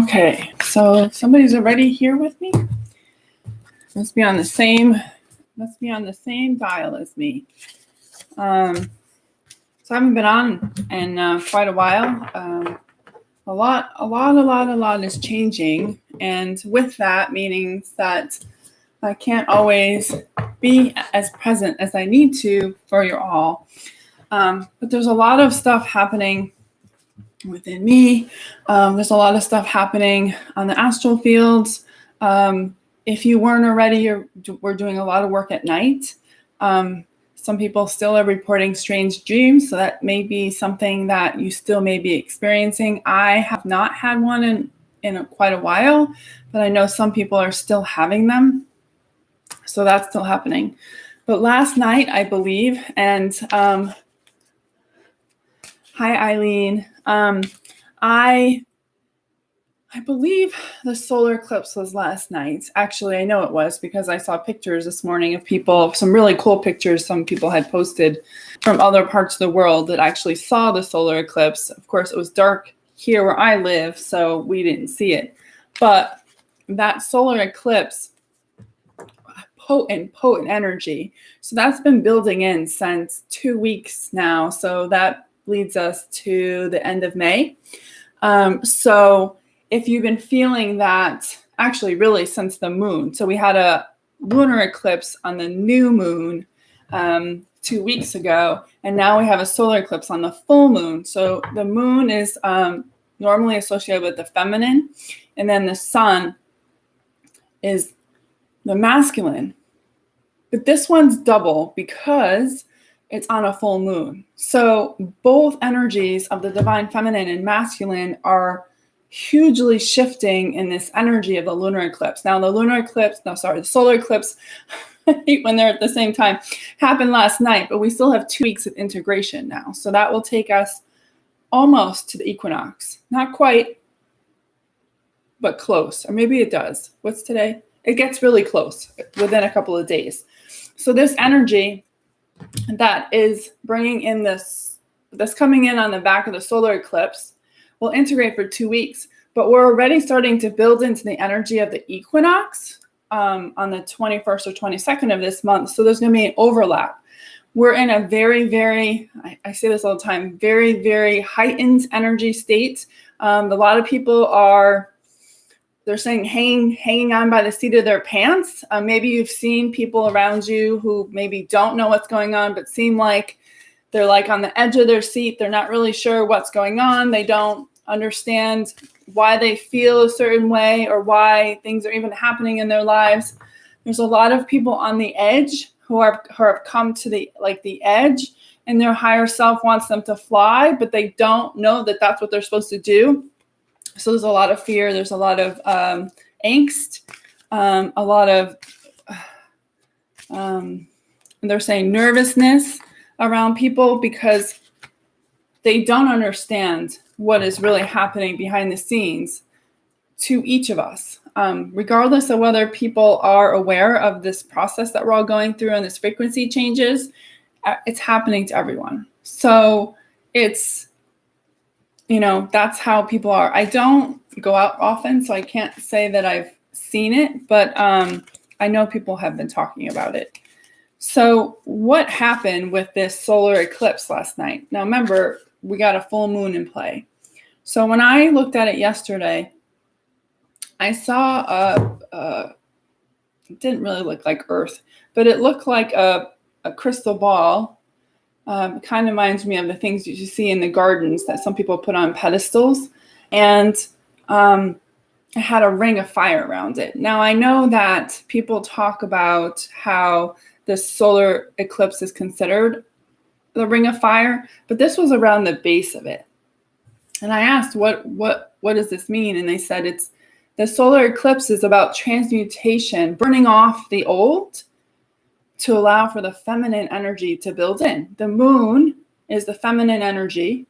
Okay, so somebody's already here with me. Must be on the same dial as me. So I haven't been on in quite a while. A lot is changing, and with that means that I can't always be as present as I need to for you all. But there's a lot of stuff happening within me. There's a lot of stuff happening on the astral fields. If you weren't already, we're doing a lot of work at night. Some people still are reporting strange dreams, so that may be something that you still may be experiencing. I have not had one in quite a while, but I know some people are still having them. So that's still happening. But last night, I believe, and hi, Eileen. I believe the solar eclipse was last night. Actually, I know it was because I saw pictures this morning of people, some really cool pictures some people had posted from other parts of the world that actually saw the solar eclipse. Of course, it was dark here where I live, so we didn't see it. But that solar eclipse, potent energy. So that's been building in since 2 weeks now. So that leads us to the end of May. So if you've been feeling that, actually really since the moon. So we had a lunar eclipse on the new moon 2 weeks ago, and now we have a solar eclipse on the full moon. So the moon is normally associated with the feminine, and then the sun is the masculine. But this one's double because it's on a full moon. So both energies of the divine feminine and masculine are hugely shifting in this energy of the lunar eclipse. Now the solar eclipse, I hate when they're at the same time, happened last night, but we still have 2 weeks of integration now. So that will take us almost to the equinox. Not quite, but close. Or maybe it does. What's today? It gets really close within a couple of days. So this energy that is bringing in that's coming in on the back of the solar eclipse will integrate for 2 weeks, but we're already starting to build into the energy of the equinox on the 21st or 22nd of this month. So there's going to be an overlap. We're in a very, very, I say this all the time, very, very heightened energy state. A lot of people they're saying hanging on by the seat of their pants. Maybe you've seen people around you who maybe don't know what's going on, but seem like they're like on the edge of their seat. They're not really sure what's going on. They don't understand why they feel a certain way or why things are even happening in their lives. There's a lot of people on the edge who have come to the edge, and their higher self wants them to fly, but they don't know that that's what they're supposed to do. So there's a lot of fear. There's a lot of angst, a lot of, they're saying nervousness around people because they don't understand what is really happening behind the scenes to each of us. Regardless of whether people are aware of this process that we're all going through and this frequency changes, it's happening to everyone. So it's, that's how people are. I don't go out often, so I can't say that I've seen it, but I know people have been talking about it. So what happened with this solar eclipse last night? Now, remember, we got a full moon in play. So when I looked at it yesterday, I saw it didn't really look like Earth, but it looked like a crystal ball. It kind of reminds me of the things you see in the gardens that some people put on pedestals. And it had a ring of fire around it. Now, I know that people talk about how the solar eclipse is considered the ring of fire, but this was around the base of it. And I asked, what does this mean? And they said the solar eclipse is about transmutation, burning off the old to allow for the feminine energy to build in. The moon is the feminine energy,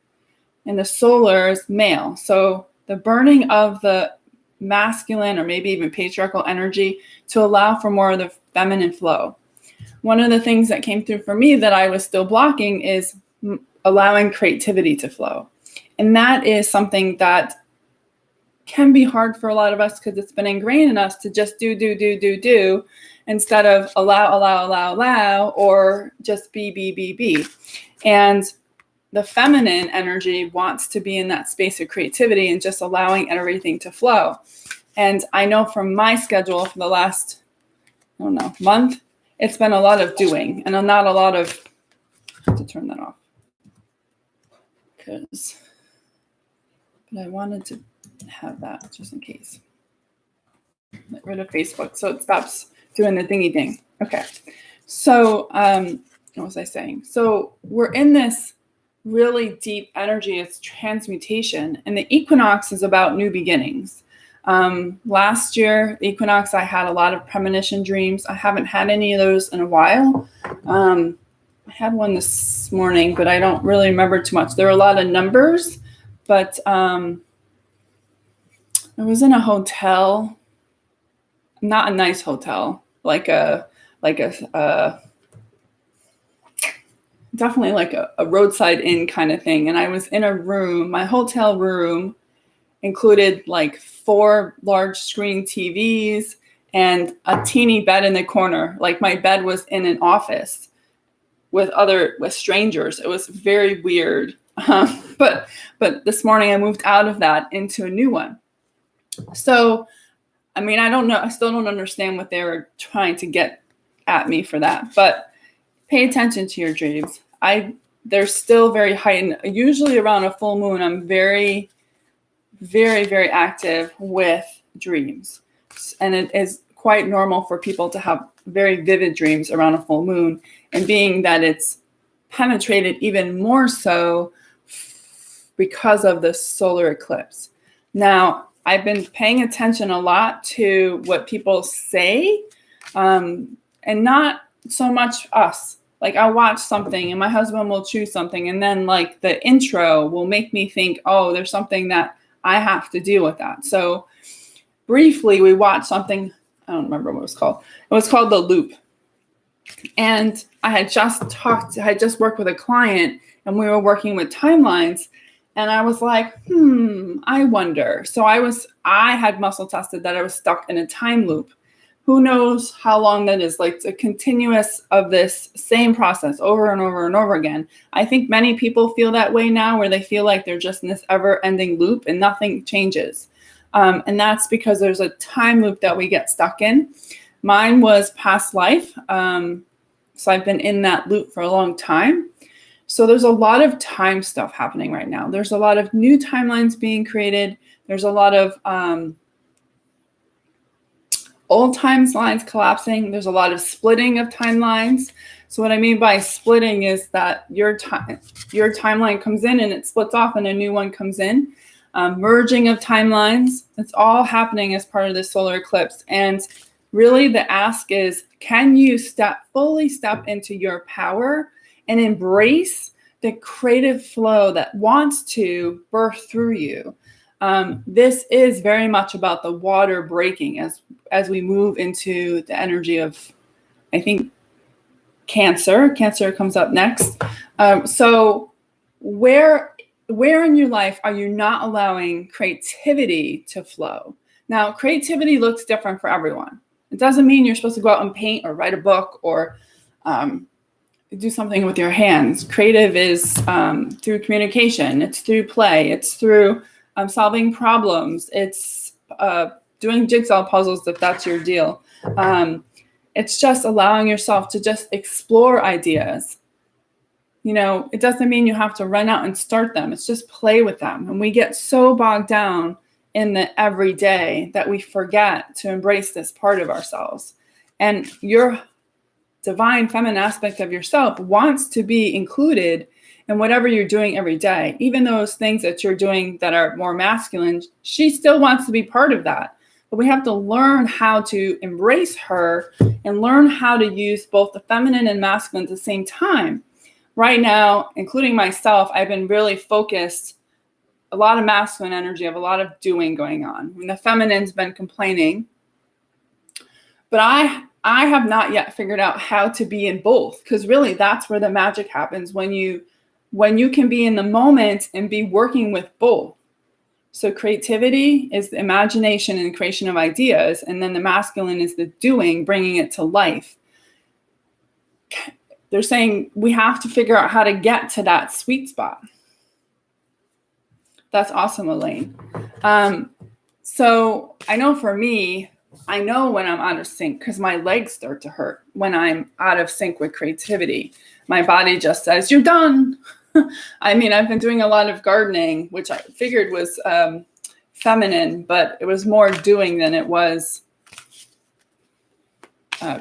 and the solar is male. So the burning of the masculine or maybe even patriarchal energy to allow for more of the feminine flow. One of the things that came through for me that I was still blocking is allowing creativity to flow. And that is something that can be hard for a lot of us because it's been ingrained in us to just do instead of allow, or just be. And the feminine energy wants to be in that space of creativity and just allowing everything to flow. And I know from my schedule for the last, month, it's been a lot of doing and not a lot of, I have to turn that off but I wanted to have that just in case. Get rid of Facebook so it stops doing the thingy thing. Okay. So what was I saying? So we're in this really deep energy. It's transmutation. And the equinox is about new beginnings. Last year, the equinox, I had a lot of premonition dreams. I haven't had any of those in a while. I had one this morning, but I don't really remember too much. There were a lot of numbers, but I was in a hotel, not a nice hotel, definitely like a roadside inn kind of thing. And I was in a room. My hotel room included like 4 large screen TVs and a teeny bed in the corner. Like my bed was in an office with strangers. It was very weird. But this morning I moved out of that into a new one. So, I mean, I don't know. I still don't understand what they were trying to get at me for that. But pay attention to your dreams. They're still very heightened. Usually around a full moon, I'm very, very, very active with dreams. And it is quite normal for people to have very vivid dreams around a full moon. And being that it's penetrated even more so because of the solar eclipse. Now, I've been paying attention a lot to what people say, and not so much us. Like I'll watch something and my husband will choose something, and then like the intro will make me think, oh, there's something that I have to deal with that. So briefly, we watched something, I don't remember what it was called. It was called The Loop. And I had just worked with a client and we were working with timelines. And I was like, I wonder. So I had muscle tested that I was stuck in a time loop. Who knows how long that is? Like, it's a continuous of this same process over and over and over again. I think many people feel that way now, where they feel like they're just in this ever-ending loop and nothing changes. And that's because there's a time loop that we get stuck in. Mine was past life. So I've been in that loop for a long time. So there's a lot of time stuff happening right now. There's a lot of new timelines being created. There's a lot of old timelines collapsing. There's a lot of splitting of timelines. So what I mean by splitting is that your timeline comes in and it splits off and a new one comes in. Merging of timelines. It's all happening as part of the solar eclipse. And really the ask is, can you fully step into your power and embrace the creative flow that wants to birth through you? This is very much about the water breaking as we move into the energy of, I think, Cancer. Cancer comes up next. So where in your life are you not allowing creativity to flow? Now, creativity looks different for everyone. It doesn't mean you're supposed to go out and paint or write a book or do something with your hands. Creative is through communication. It's through play. It's through solving problems. It's doing jigsaw puzzles if that's your deal. It's just allowing yourself to just explore ideas. You know, it doesn't mean you have to run out and start them. It's just play with them. And we get so bogged down in the everyday that we forget to embrace this part of ourselves. And your divine feminine aspect of yourself wants to be included in whatever you're doing every day. Even those things that you're doing that are more masculine, she still wants to be part of that. But we have to learn how to embrace her and learn how to use both the feminine and masculine at the same time. Right now, including myself, I've been really focused, a lot of masculine energy, I have a lot of doing going on. And the feminine's been complaining. But I have not yet figured out how to be in both, because really that's where the magic happens, when you can be in the moment and be working with both. So creativity is the imagination and the creation of ideas, and then the masculine is the doing, bringing it to life. They're saying we have to figure out how to get to that sweet spot. That's awesome, Elaine. So I know for me, I know when I'm out of sync because my legs start to hurt when I'm out of sync with creativity. My body just says, you're done. I mean, I've been doing a lot of gardening, which I figured was feminine, but it was more doing than it was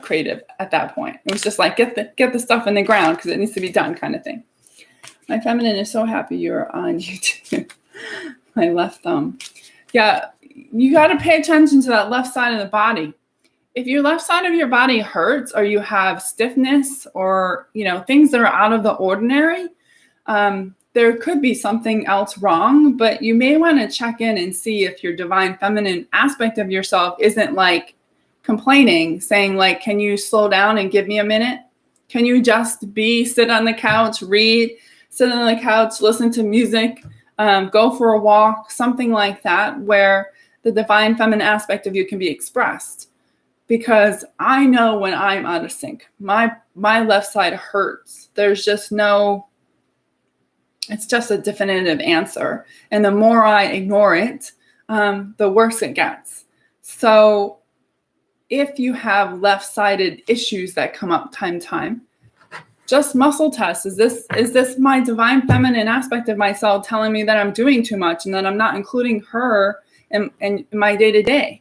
creative at that point. It was just like, get the stuff in the ground because it needs to be done kind of thing. My feminine is so happy you're on YouTube. My left thumb. Yeah, you got to pay attention to that left side of the body. If your left side of your body hurts or you have stiffness or, things that are out of the ordinary, there could be something else wrong, but you may want to check in and see if your divine feminine aspect of yourself isn't like complaining, saying like, can you slow down and give me a minute? Can you just sit on the couch, read, sit on the couch, listen to music, go for a walk, something like that, where the divine feminine aspect of you can be expressed. Because I know when I'm out of sync, my left side hurts. There's just it's just a definitive answer. And the more I ignore it, the worse it gets. So if you have left-sided issues that come up time to time, just muscle test. Is this my divine feminine aspect of myself telling me that I'm doing too much and that I'm not including her in my day-to-day?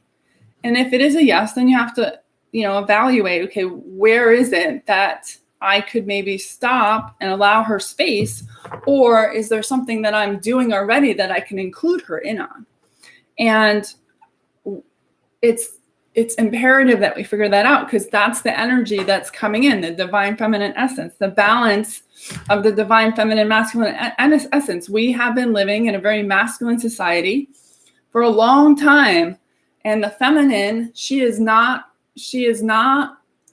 And if it is a yes, then you have to, evaluate, okay, where is it that I could maybe stop and allow her space? Or is there something that I'm doing already that I can include her in on? And it's imperative that we figure that out because that's the energy that's coming in, the divine feminine essence, the balance of the divine feminine masculine essence. We have been living in a very masculine society for a long time. And the feminine, she is not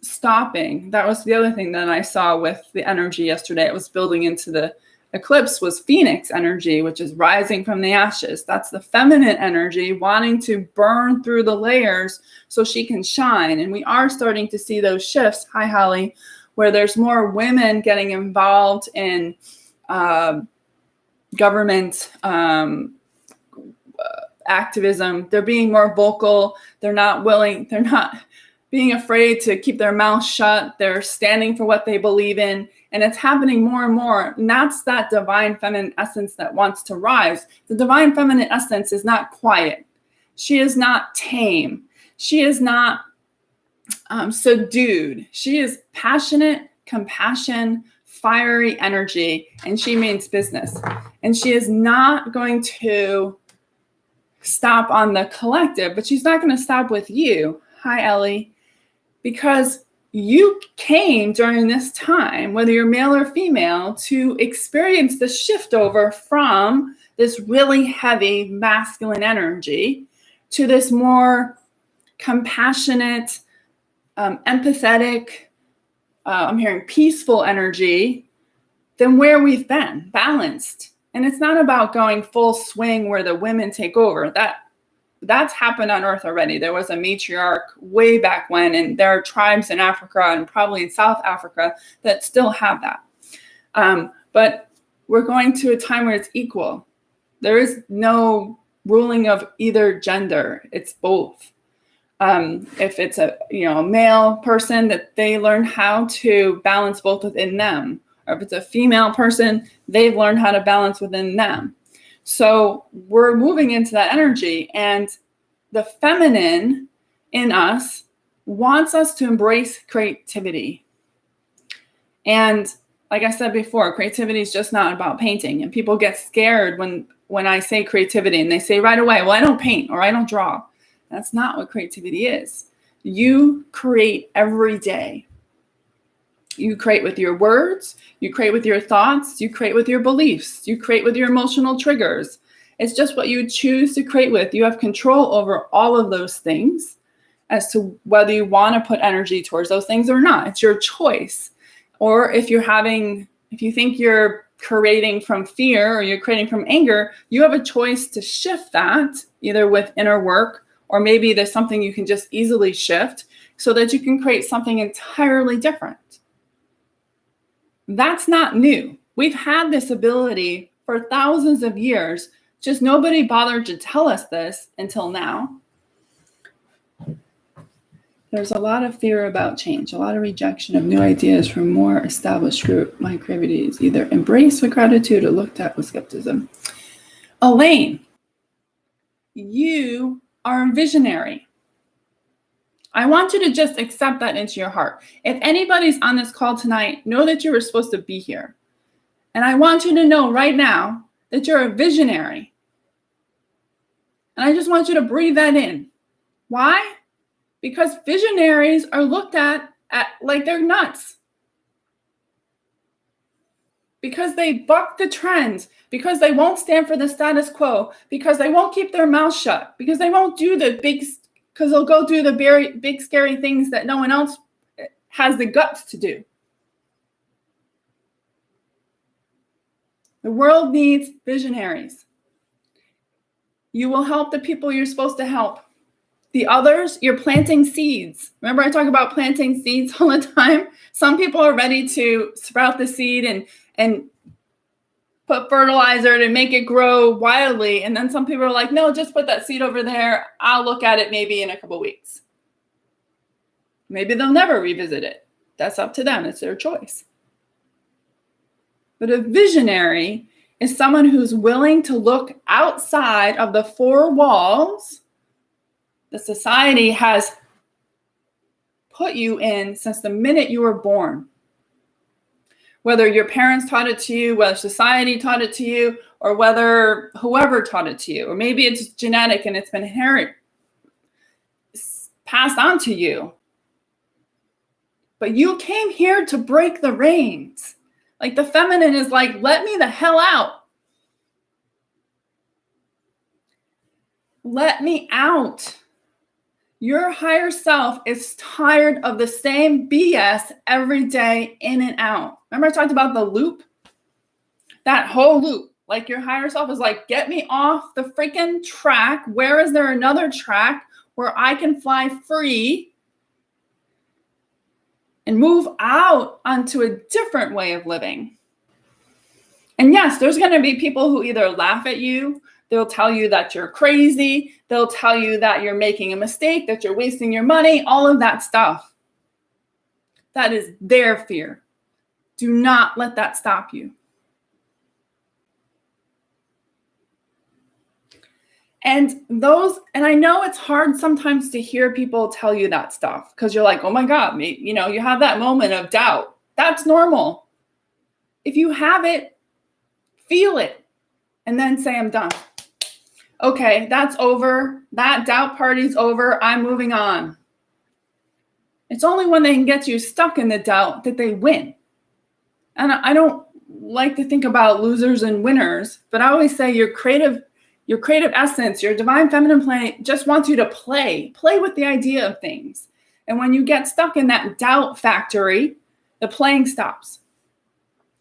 stopping. That was the other thing that I saw with the energy yesterday. It was building into the eclipse was Phoenix energy, which is rising from the ashes. That's the feminine energy wanting to burn through the layers so she can shine. And we are starting to see those shifts. Hi, Holly, where there's more women getting involved in government activism. They're being more vocal. They're not being afraid to keep their mouth shut. They're standing for what they believe in. And it's happening more and more. And that's that divine feminine essence that wants to rise. The divine feminine essence is not quiet. She is not tame. She is not subdued. She is passionate, compassion, fiery energy, and she means business. And she is not going to stop on the collective, but she's not going to stop with you. Hi, Ellie. Because you came during this time, whether you're male or female, to experience the shift over from this really heavy masculine energy to this more compassionate, empathetic, I'm hearing peaceful energy than where we've been, balanced. And it's not about going full swing where the women take over. That's happened on Earth already. There was a matriarch way back when, and there are tribes in Africa and probably in South Africa that still have that. But we're going to a time where it's equal. There is no ruling of either gender. It's both. If it's a male person, that they learn how to balance both within them. Or if it's a female person, they've learned how to balance within them. So we're moving into that energy, and the feminine in us wants us to embrace creativity. And like I said before, creativity is just not about painting. And people get scared when I say creativity, and they say right away, well, I don't paint or I don't draw. That's not what creativity is. You create every day. You create with your words, you create with your thoughts, you create with your beliefs, you create with your emotional triggers. It's just what you choose to create with. You have control over all of those things as to whether you want to put energy towards those things or not. It's your choice. Or if you think you're creating from fear or you're creating from anger, you have a choice to shift that either with inner work, or maybe there's something you can just easily shift so that you can create something entirely different. That's not new. We've had this ability for thousands of years, just nobody bothered to tell us this until now. There's a lot of fear about change, a lot of rejection of new ideas from more established group. My creativity is either embraced with gratitude or looked at with skepticism. Elaine, you are a visionary. I want you to just accept that into your heart. If anybody's on this call tonight, know that you were supposed to be here. And I want you to know right now that you're a visionary. And I just want you to breathe that in. Why? Because visionaries are looked at like they're nuts. Because they buck the trends, because they won't stand for the status quo, because they won't keep their mouth shut, because they won't do the big, because they'll go do the very big scary things that no one else has the guts to do. The world needs visionaries. You will help the people you're supposed to help. The others, you're planting seeds. Remember I talk about planting seeds all the time? Some people are ready to sprout the seed and put fertilizer to make it grow wildly. And then some people are like, no, just put that seed over there. I'll look at it maybe in a couple weeks. Maybe they'll never revisit it. That's up to them. It's their choice. But a visionary is someone who's willing to look outside of the four walls the society has put you in since the minute you were born. Whether your parents taught it to you, whether society taught it to you, or whether whoever taught it to you, or maybe it's genetic and it's been passed on to you. But you came here to break the reins. Like the feminine is like, let me the hell out. Let me out. Your higher self is tired of the same BS every day in and out. Remember I talked about the loop? That whole loop. Like your higher self is like, get me off the freaking track. Where is there another track where I can fly free and move out onto a different way of living? And yes, there's going to be people who either laugh at you, they'll tell you that you're crazy, they'll tell you that you're making a mistake, that you're wasting your money, all of that stuff. That is their fear. Do not let that stop you. And I know it's hard sometimes to hear people tell you that stuff because you're like, oh my God, you have that moment of doubt. That's normal. If you have it, feel it, and then say, I'm done. Okay, that's over. That doubt party's over. I'm moving on. It's only when they can get you stuck in the doubt that they win. And I don't like to think about losers and winners, but I always say your creative essence, your divine feminine planet just wants you to play with the idea of things. And when you get stuck in that doubt factory, the playing stops.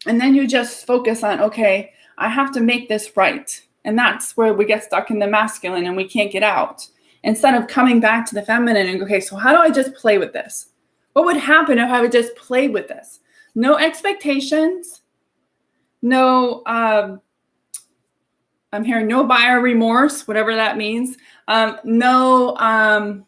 And then you just focus on, okay, I have to make this right. And that's where we get stuck in the masculine and we can't get out. Instead of coming back to the feminine and okay, so how do I just play with this? What would happen if I would just play with this? No expectations, no, I'm hearing no buyer remorse, whatever that means. The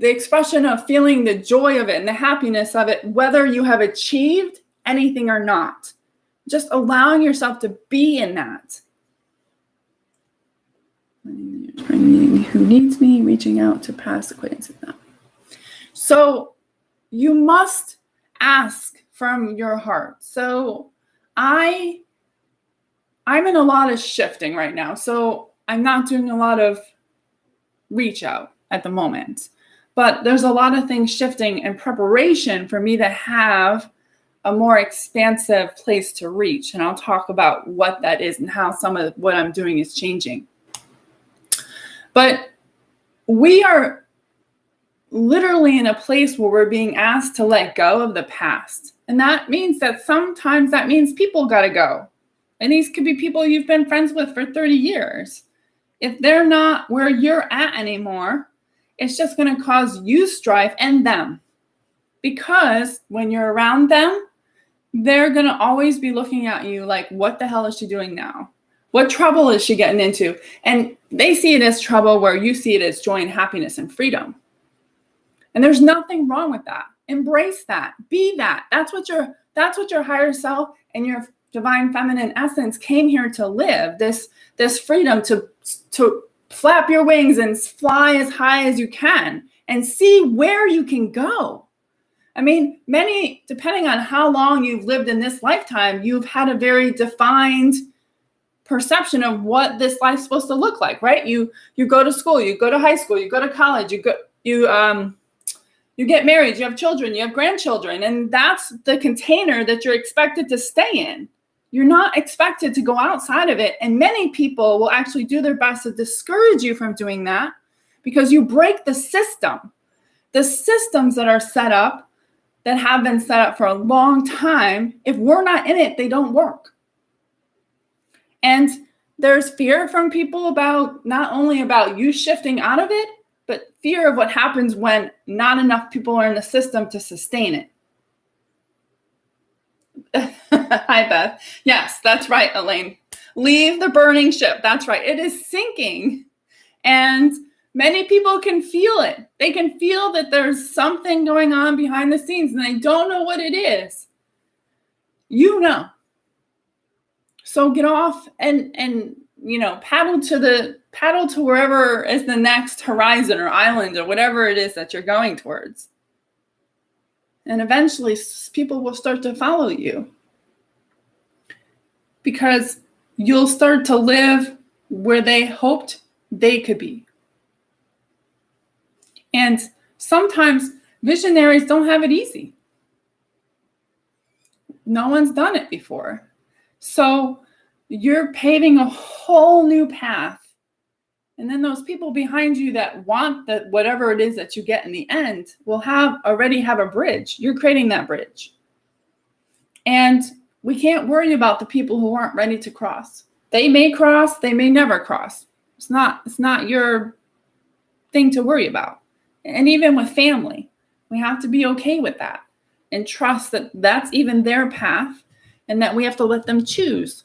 expression of feeling the joy of it and the happiness of it, whether you have achieved anything or not. Just allowing yourself to be in that. Who needs me? Reaching out to past acquaintances now. So you must ask from your heart. So I'm in a lot of shifting right now. So I'm not doing a lot of reach out at the moment. But there's a lot of things shifting in preparation for me to have a more expansive place to reach. And I'll talk about what that is and how some of what I'm doing is changing. But we are literally in a place where we're being asked to let go of the past. And that means that sometimes that means people got to go. And these could be people you've been friends with for 30 years. If they're not where you're at anymore, it's just going to cause you strife and them. Because when you're around them, they're going to always be looking at you like, what the hell is she doing now? What trouble is she getting into? And they see it as trouble where you see it as joy and happiness and freedom. And there's nothing wrong with that. Embrace that. Be that. That's what your higher self and your divine feminine essence came here to live. This freedom to flap your wings and fly as high as you can and see where you can go. I mean, many, depending on how long you've lived in this lifetime, you've had a very defined perception of what this life's supposed to look like, right? You go to school, you go to high school, you go to college, you get married, you have children, you have grandchildren, and that's the container that you're expected to stay in. You're not expected to go outside of it. And many people will actually do their best to discourage you from doing that because you break the system. The systems that are set up, that have been set up for a long time, if we're not in it, they don't work. And there's fear from people about not only about you shifting out of it, but fear of what happens when not enough people are in the system to sustain it. Hi, Beth. Yes, that's right, Elaine. Leave the burning ship. That's right. It is sinking. And many people can feel it. They can feel that there's something going on behind the scenes and they don't know what it is. You know. So get off and paddle to wherever is the next horizon or island or whatever it is that you're going towards. And eventually people will start to follow you because you'll start to live where they hoped they could be. And sometimes visionaries don't have it easy. No one's done it before. So you're paving a whole new path. And then those people behind you that want that whatever it is that you get in the end will already have a bridge. You're creating that bridge. And we can't worry about the people who aren't ready to cross. They may cross, they may never cross. It's not your thing to worry about. And even with family, we have to be okay with that and trust that that's even their path and that we have to let them choose.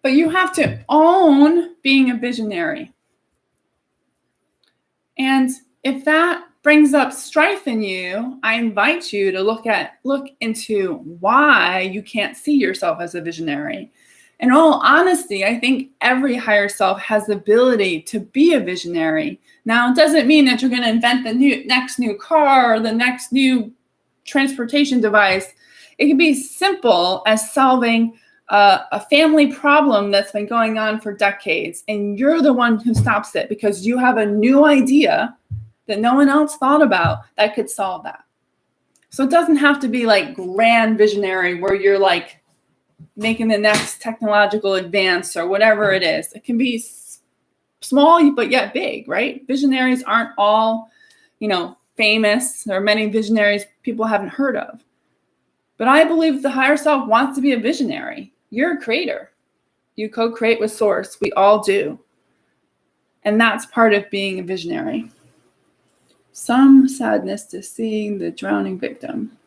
But you have to own being a visionary. And if that brings up strife in you, I invite you to look into why you can't see yourself as a visionary. In all honesty, I think every higher self has the ability to be a visionary. Now, it doesn't mean that you're going to invent the next new car or the next new transportation device. It can be simple as solving a family problem that's been going on for decades, and you're the one who stops it because you have a new idea that no one else thought about that could solve that. So it doesn't have to be like grand visionary where you're like making the next technological advance or whatever it is. It can be small, but yet big, right? Visionaries aren't all, famous. There are many visionaries people haven't heard of. But I believe the higher self wants to be a visionary. You're a creator. You co-create with source. We all do. And that's part of being a visionary. Some sadness to seeing the drowning victim.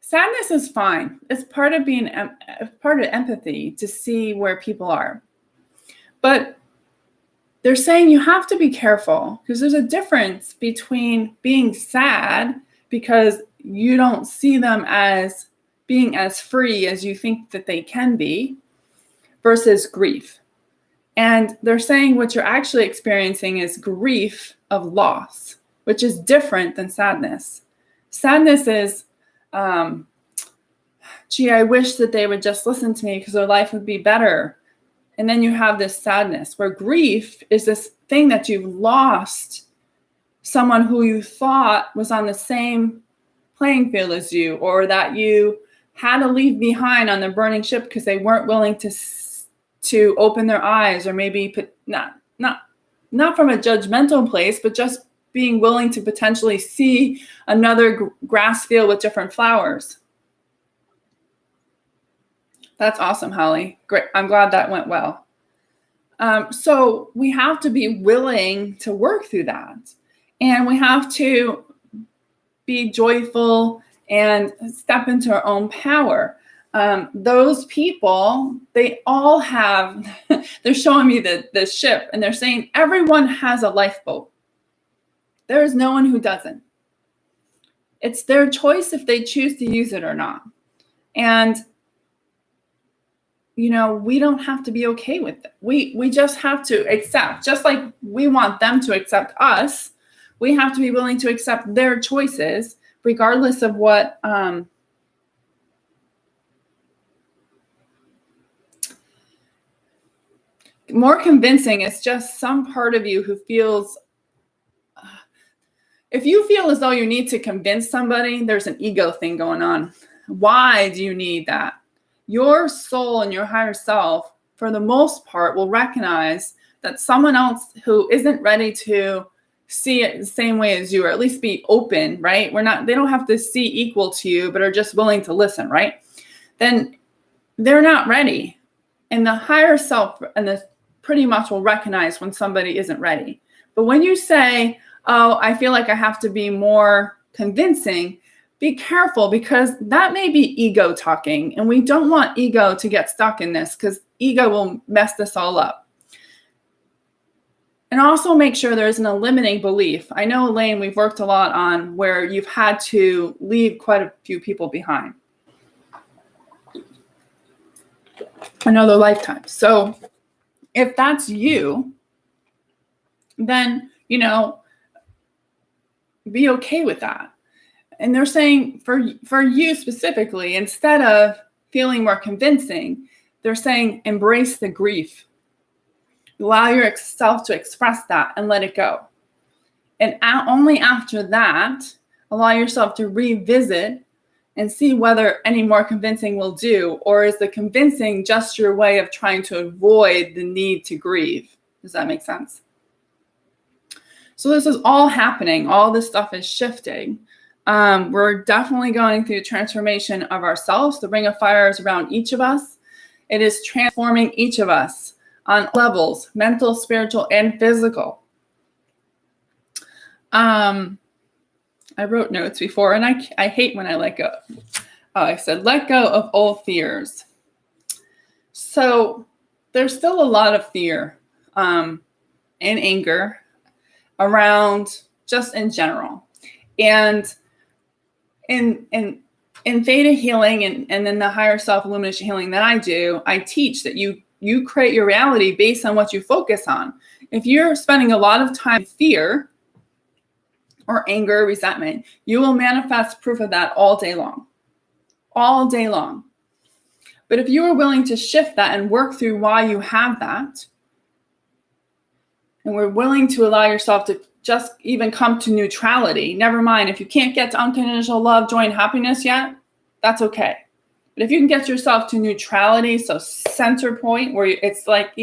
Sadness is fine. It's part of part of empathy to see where people are. But they're saying you have to be careful because there's a difference between being sad because you don't see them as being as free as you think that they can be versus grief. And they're saying what you're actually experiencing is grief of loss, which is different than sadness. Sadness is, I wish that they would just listen to me because their life would be better. And then you have this sadness where grief is this thing that you've lost someone who you thought was on the same playing field as you, or that you had to leave behind on the burning ship because they weren't willing to to open their eyes, or maybe not from a judgmental place, but just being willing to potentially see another grass field with different flowers. That's awesome, Holly. Great. I'm glad that went well. So we have to be willing to work through that. And we have to be joyful and step into our own power. Those people, they all have, they're showing me the ship, and they're saying everyone has a lifeboat. There is no one who doesn't. It's their choice if they choose to use it or not. And, you know, we don't have to be okay with it. We just have to accept, just like we want them to accept us, we have to be willing to accept their choices, regardless of what, more convincing is just some part of you who feels, if you feel as though you need to convince somebody, there's an ego thing going on. Why do you need that? Your soul and your higher self, for the most part, will recognize that someone else who isn't ready to see it the same way as you, or at least be open, right? They don't have to see equal to you, but are just willing to listen, right? Then they're not ready. And the higher self and the pretty much will recognize when somebody isn't ready. But when you say, oh, I feel like I have to be more convincing, be careful, because that may be ego talking. And we don't want ego to get stuck in this, because ego will mess this all up. And also make sure there isn't a limiting belief. I know, Elaine, we've worked a lot on where you've had to leave quite a few people behind. Another lifetime. So if that's you, then, you know, be okay with that. And they're saying for you specifically, instead of feeling more convincing, they're saying embrace the grief. Allow yourself to express that and let it go. And only after that, allow yourself to revisit and see whether any more convincing will do, or is the convincing just your way of trying to avoid the need to grieve? Does that make sense? So this is all happening. All this stuff is shifting. We're definitely going through transformation of ourselves. The Ring of Fire is around each of us. It is transforming each of us on levels, mental, spiritual, and physical. I wrote notes before, and I hate when I let go. I said, let go of old fears. So there's still a lot of fear and anger around, just in general. And in Theta healing and then the higher self illumination healing that I do, I teach that you create your reality based on what you focus on. If you're spending a lot of time in fear or anger, resentment, you will manifest proof of that all day long. All day long. But if you are willing to shift that and work through why you have that, and we're willing to allow yourself to just even come to neutrality, never mind, if you can't get to unconditional love, joy, and happiness yet, that's okay. But if you can get yourself to neutrality, so center point where it's like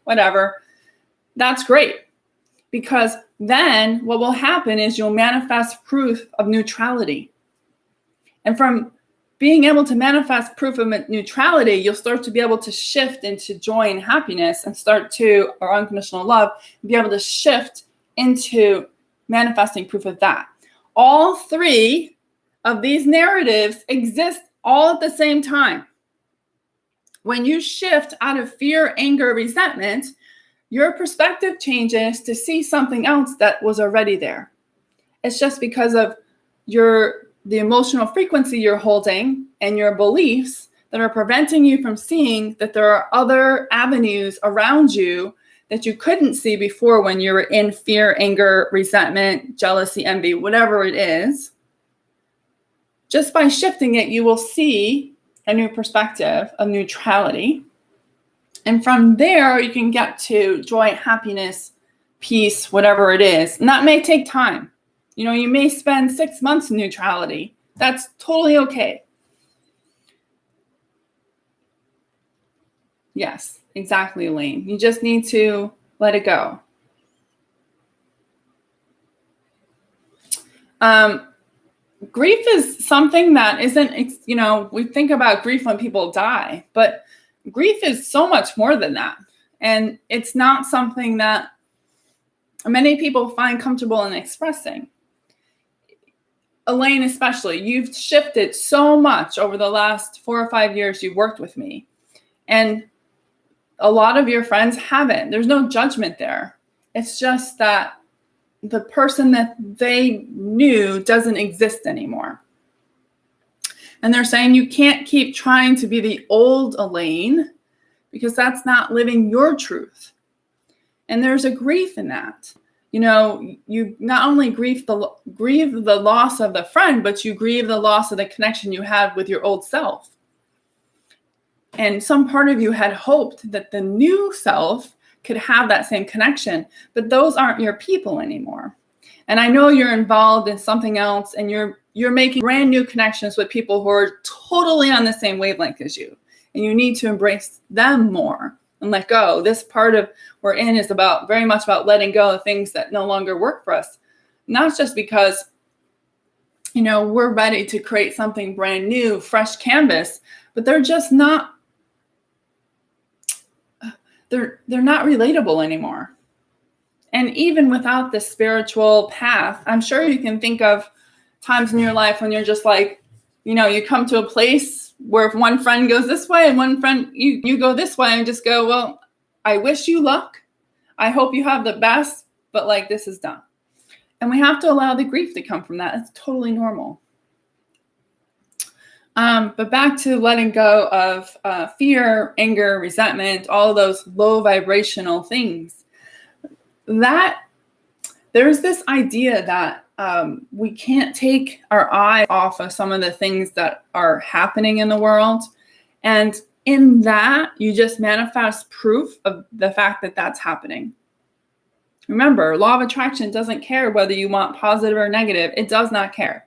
whatever, that's great. Because then what will happen is you'll manifest proof of neutrality. And from being able to manifest proof of neutrality, you'll start to be able to shift into joy and happiness and or unconditional love, and be able to shift into manifesting proof of that. All three of these narratives exist all at the same time. When you shift out of fear, anger, resentment, your perspective changes to see something else that was already there. It's just because of the emotional frequency you're holding and your beliefs that are preventing you from seeing that there are other avenues around you that you couldn't see before when you were in fear, anger, resentment, jealousy, envy, whatever it is. Just by shifting it, you will see a new perspective of neutrality. And from there, you can get to joy, happiness, peace, whatever it is. And that may take time. You may spend 6 months in neutrality. That's totally okay. Yes, Exactly, Elaine. You just need to let it go. Grief is something that isn't, we think about grief when people die, but grief is so much more than that. And it's not something that many people find comfortable in expressing. Elaine, especially, you've shifted so much over the last 4 or 5 years you've worked with me. And a lot of your friends haven't. There's no judgment there. It's just that the person that they knew doesn't exist anymore. And they're saying you can't keep trying to be the old Elaine because that's not living your truth. And there's a grief in that. You not only grieve the loss of the friend, but you grieve the loss of the connection you had with your old self. And some part of you had hoped that the new self could have that same connection, but those aren't your people anymore. And I know you're involved in something else, and you're making brand new connections with people who are totally on the same wavelength as you. And you need to embrace them more and let go. This part of we're in is very much about letting go of things that no longer work for us. Not just because, we're ready to create something brand new, fresh canvas, but they're just not, they're not relatable anymore. And even without the spiritual path, I'm sure you can think of times in your life when you're just like, you come to a place where if one friend goes this way and one friend, you go this way, and just go, well, I wish you luck. I hope you have the best, but this is done. And we have to allow the grief to come from that. It's totally normal. But back to letting go of fear, anger, resentment, all of those low vibrational things. That there's this idea that we can't take our eye off of some of the things that are happening in the world. And in that, you just manifest proof of the fact that that's happening. Remember, law of attraction doesn't care whether you want positive or negative. It does not care.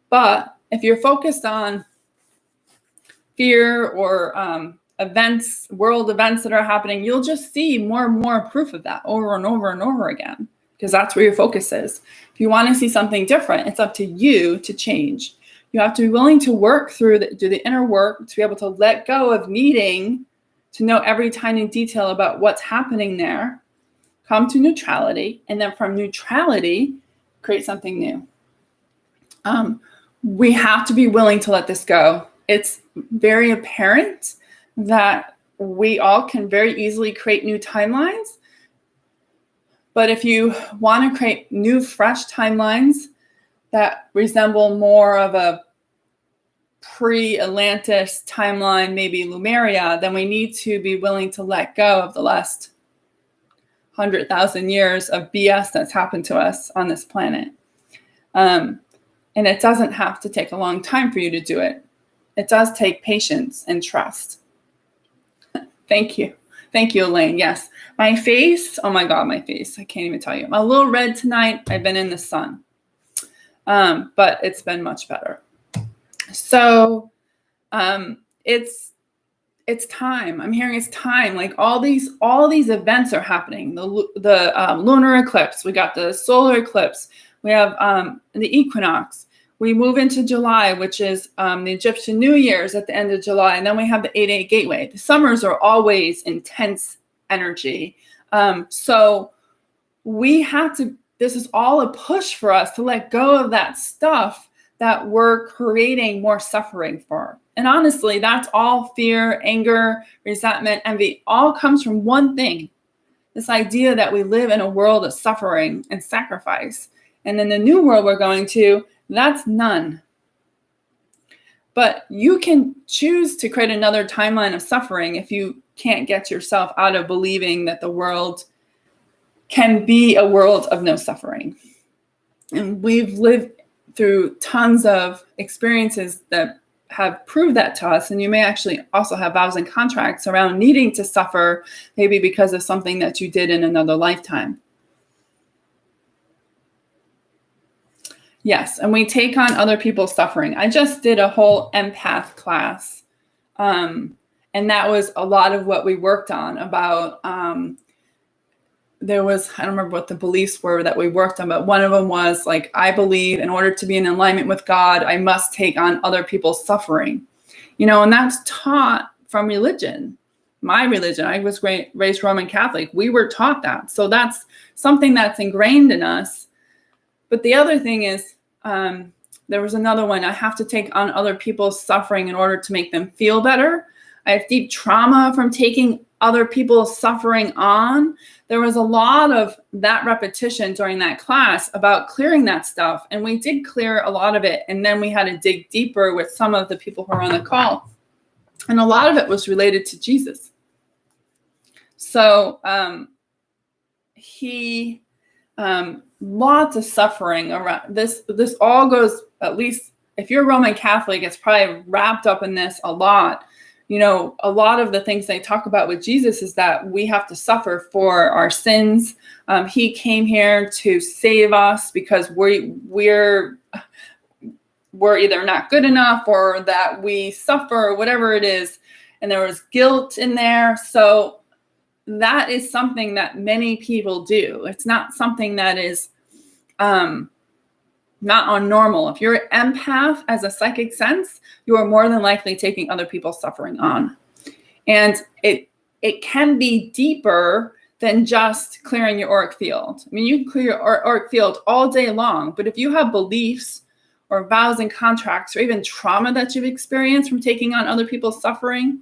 But if you're focused on fear or events, world events that are happening, you'll just see more and more proof of that over and over and over again, because that's where your focus is. If you want to see something different, it's up to you to change. You have to be willing to work do the inner work to be able to let go of needing to know every tiny detail about what's happening there, come to neutrality, and then from neutrality, create something new. We have to be willing to let this go. It's very apparent that we all can very easily create new timelines. But if you want to create new, fresh timelines that resemble more of a pre-Atlantis timeline, maybe Lemuria, then we need to be willing to let go of the last 100,000 years of BS that's happened to us on this planet. And it doesn't have to take a long time for you to do it. It does take patience and trust. Thank you. Thank you, Elaine. Yes. My face, oh my God, my face. I can't even tell you. I'm a little red tonight. I've been in the sun. But it's been much better. So it's time. I'm hearing it's time. All these events are happening. The lunar eclipse. We got the solar eclipse. We have the equinox. We move into July, which is the Egyptian New Year's at the end of July. And then we have the 8/8 gateway. The summers are always intense energy. So we have to, this is all a push for us to let go of that stuff that we're creating more suffering for. And honestly, that's all fear, anger, resentment, envy, all comes from one thing. This idea that we live in a world of suffering and sacrifice. And in the new world we're going to, that's none. But you can choose to create another timeline of suffering if you can't get yourself out of believing that the world can be a world of no suffering. And we've lived through tons of experiences that have proved that to us. And you may actually also have vows and contracts around needing to suffer, maybe because of something that you did in another lifetime. Yes, and we take on other people's suffering. I just did a whole empath class. And And that was a lot of what we worked on about, there was, I don't remember what the beliefs were that we worked on, but one of them was like, I believe in order to be in alignment with God, I must take on other people's suffering, and that's taught from religion. My religion, I was raised Roman Catholic. We were taught that. So that's something that's ingrained in us. But the other thing is, there was another one. I have to take on other people's suffering in order to make them feel better. I have deep trauma from taking other people's suffering on. There was a lot of that repetition during that class about clearing that stuff. And we did clear a lot of it. And then we had to dig deeper with some of the people who were on the call. And a lot of it was related to Jesus. So lots of suffering around this. This all goes, at least if you're Roman Catholic, it's probably wrapped up in this a lot. A lot of the things they talk about with Jesus is that we have to suffer for our sins. He came here to save us because we're either not good enough or that we suffer or whatever it is. And there was guilt in there. So that is something that many people do. It's not something that is not on normal. If you're an empath as a psychic sense, you are more than likely taking other people's suffering on. And it can be deeper than just clearing your auric field. I mean, you can clear your auric field all day long, but if you have beliefs or vows and contracts or even trauma that you've experienced from taking on other people's suffering,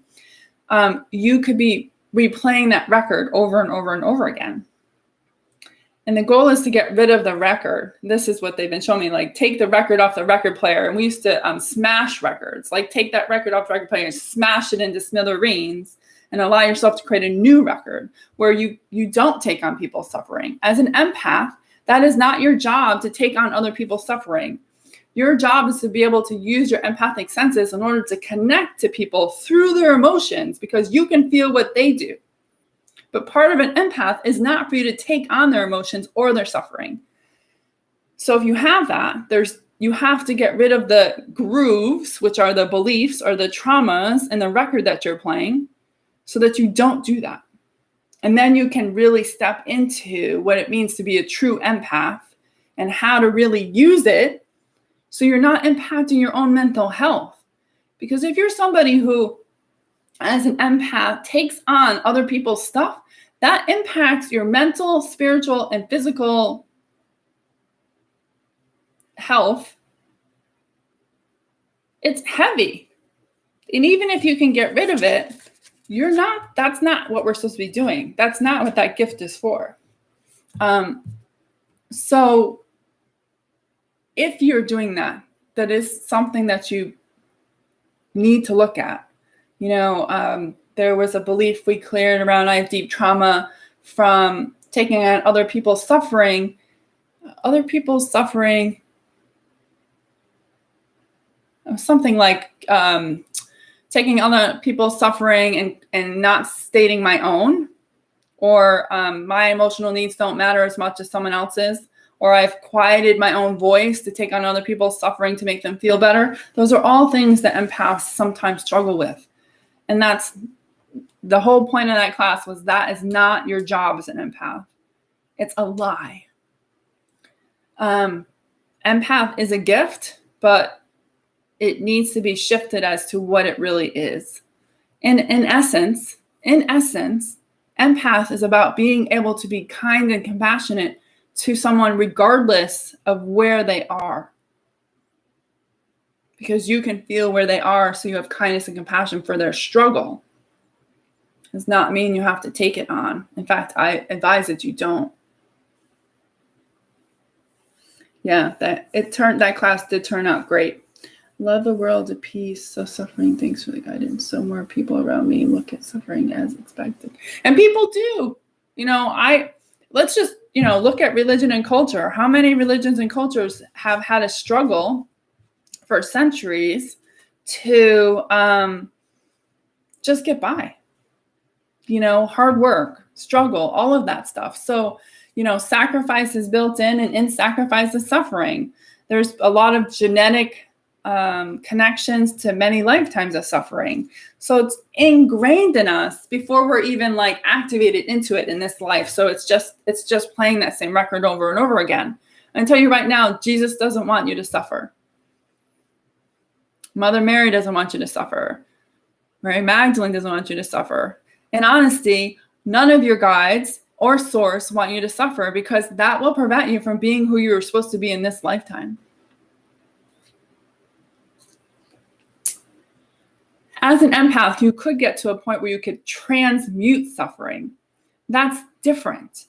you could be replaying that record over and over and over again. And the goal is to get rid of the record. This is what they've been showing me, like take the record off the record player. And we used to smash records, like take that record off the record player and smash it into smithereens and allow yourself to create a new record where you don't take on people's suffering. As an empath, that is not your job to take on other people's suffering. Your job is to be able to use your empathic senses in order to connect to people through their emotions, because you can feel what they do. But part of an empath is not for you to take on their emotions or their suffering. So if you have that, you have to get rid of the grooves, which are the beliefs or the traumas in the record that you're playing, so that you don't do that. And then you can really step into what it means to be a true empath and how to really use it so you're not impacting your own mental health. Because if you're somebody who, as an empath, takes on other people's stuff, that impacts your mental, spiritual, and physical health. It's heavy. And even if you can get rid of it, that's not what we're supposed to be doing. That's not what that gift is for. So if you're doing that, that is something that you need to look at. There was a belief we cleared around, I have deep trauma from taking on other people's suffering. Something like taking other people's suffering and not stating my own, or my emotional needs don't matter as much as someone else's, or I've quieted my own voice to take on other people's suffering to make them feel better. Those are all things that empaths sometimes struggle with. And that's the whole point of that class, was that is not your job as an empath. It's a lie. Empath is a gift, but it needs to be shifted as to what it really is. And in essence, empath is about being able to be kind and compassionate to someone regardless of where they are. Because you can feel where they are, so you have kindness and compassion for their struggle. Does not mean you have to take it on. In fact, I advise that you don't. Yeah, that class did turn out great. Love the world at peace. So suffering, thanks for the guidance. So more people around me look at suffering as expected. And people do. Let's just, look at religion and culture. How many religions and cultures have had a struggle for centuries to just get by? Hard work, struggle, all of that stuff. So, sacrifice is built in, and in sacrifice is suffering. There's a lot of genetic connections to many lifetimes of suffering. So it's ingrained in us before we're even like activated into it in this life. So it's just playing that same record over and over again. I tell you right now, Jesus doesn't want you to suffer. Mother Mary doesn't want you to suffer. Mary Magdalene doesn't want you to suffer. In honesty, none of your guides or source want you to suffer, because that will prevent you from being who you were supposed to be in this lifetime. As an empath, you could get to a point where you could transmute suffering. That's different.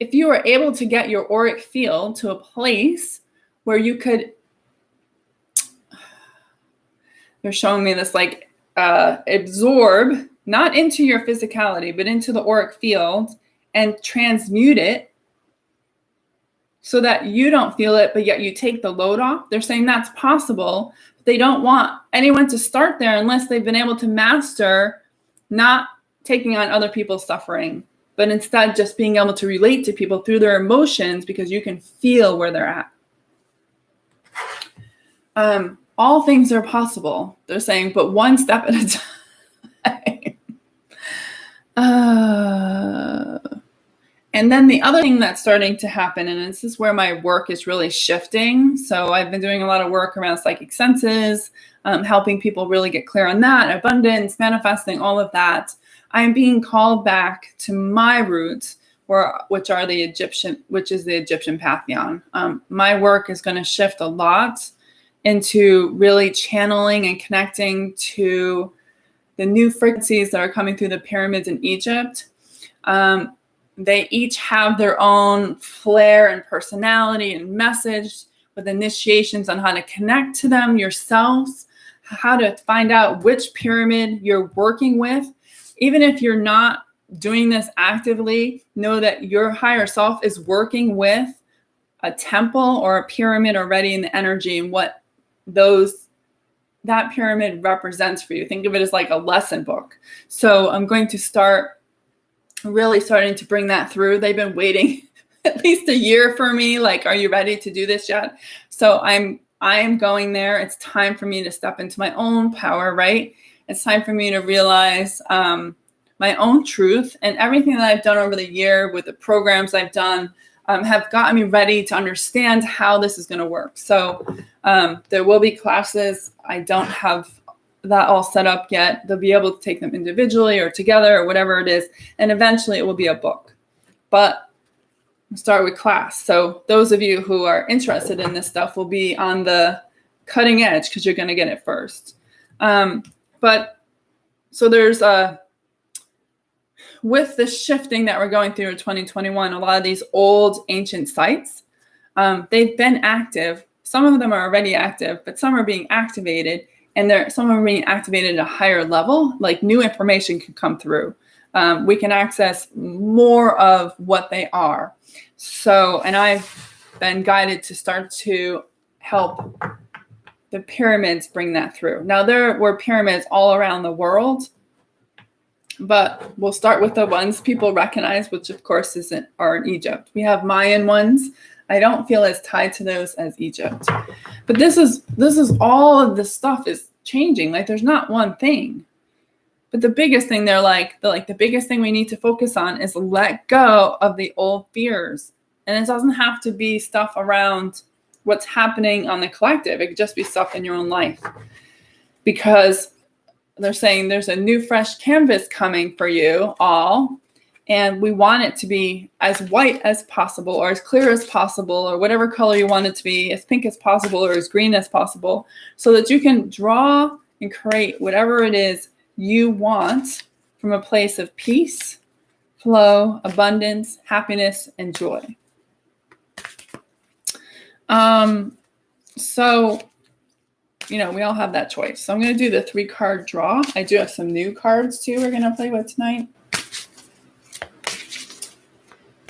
If you were able to get your auric field to a place where you could, they're showing me this like absorb, not into your physicality, but into the auric field and transmute it so that you don't feel it, but yet you take the load off. They're saying that's possible. They don't want anyone to start there unless they've been able to master not taking on other people's suffering, but instead just being able to relate to people through their emotions, because you can feel where they're at. All things are possible, they're saying, but one step at a time. And then the other thing that's starting to happen, and this is where my work is really shifting. So I've been doing a lot of work around psychic senses, helping people really get clear on that, abundance, manifesting, all of that. I'm being called back to my roots, which is the Egyptian pantheon. My work is going to shift a lot into really channeling and connecting to the new frequencies that are coming through the pyramids in Egypt. They each have their own flair and personality and message, with initiations on how to connect to them yourselves, how to find out which pyramid you're working with. Even if you're not doing this actively, know that your higher self is working with a temple or a pyramid already in the energy, and what that pyramid represents for you. Think of it as like a lesson book. So I'm going to starting to bring that through. They've been waiting at least a year for me. Like, are you ready to do this yet? So I am going there. It's time for me to step into my own power, right? It's time for me to realize my own truth, and everything that I've done over the year with the programs I've done have gotten me ready to understand how this is going to work. So there will be classes. I don't have that all set up yet. They'll be able to take them individually or together or whatever it is. And eventually it will be a book. But we'll start with class. So those of you who are interested in this stuff will be on the cutting edge, because you're going to get it first. But so there's with the shifting that we're going through in 2021, a lot of these old ancient sites, they've been active. Some of them are already active, but some are being activated, and some are being activated at a higher level. Like, new information can come through. We can access more of what they are. So, and I've been guided to start to help the pyramids bring that through. Now, there were pyramids all around the world, but we'll start with the ones people recognize, which of course are in Egypt. We have Mayan ones. I don't feel as tied to those as Egypt. But this is all of this stuff is changing. Like, there's not one thing. But the biggest thing the biggest thing we need to focus on is let go of the old fears. And it doesn't have to be stuff around what's happening on the collective. It could just be stuff in your own life. Because they're saying there's a new fresh canvas coming for you all. And we want it to be as white as possible, or as clear as possible, or whatever color you want it to be, as pink as possible, or as green as possible, so that you can draw and create whatever it is you want from a place of peace, flow, abundance, happiness, and joy. So, we all have that choice. So I'm going to do the 3-card draw. I do have some new cards too we're going to play with tonight.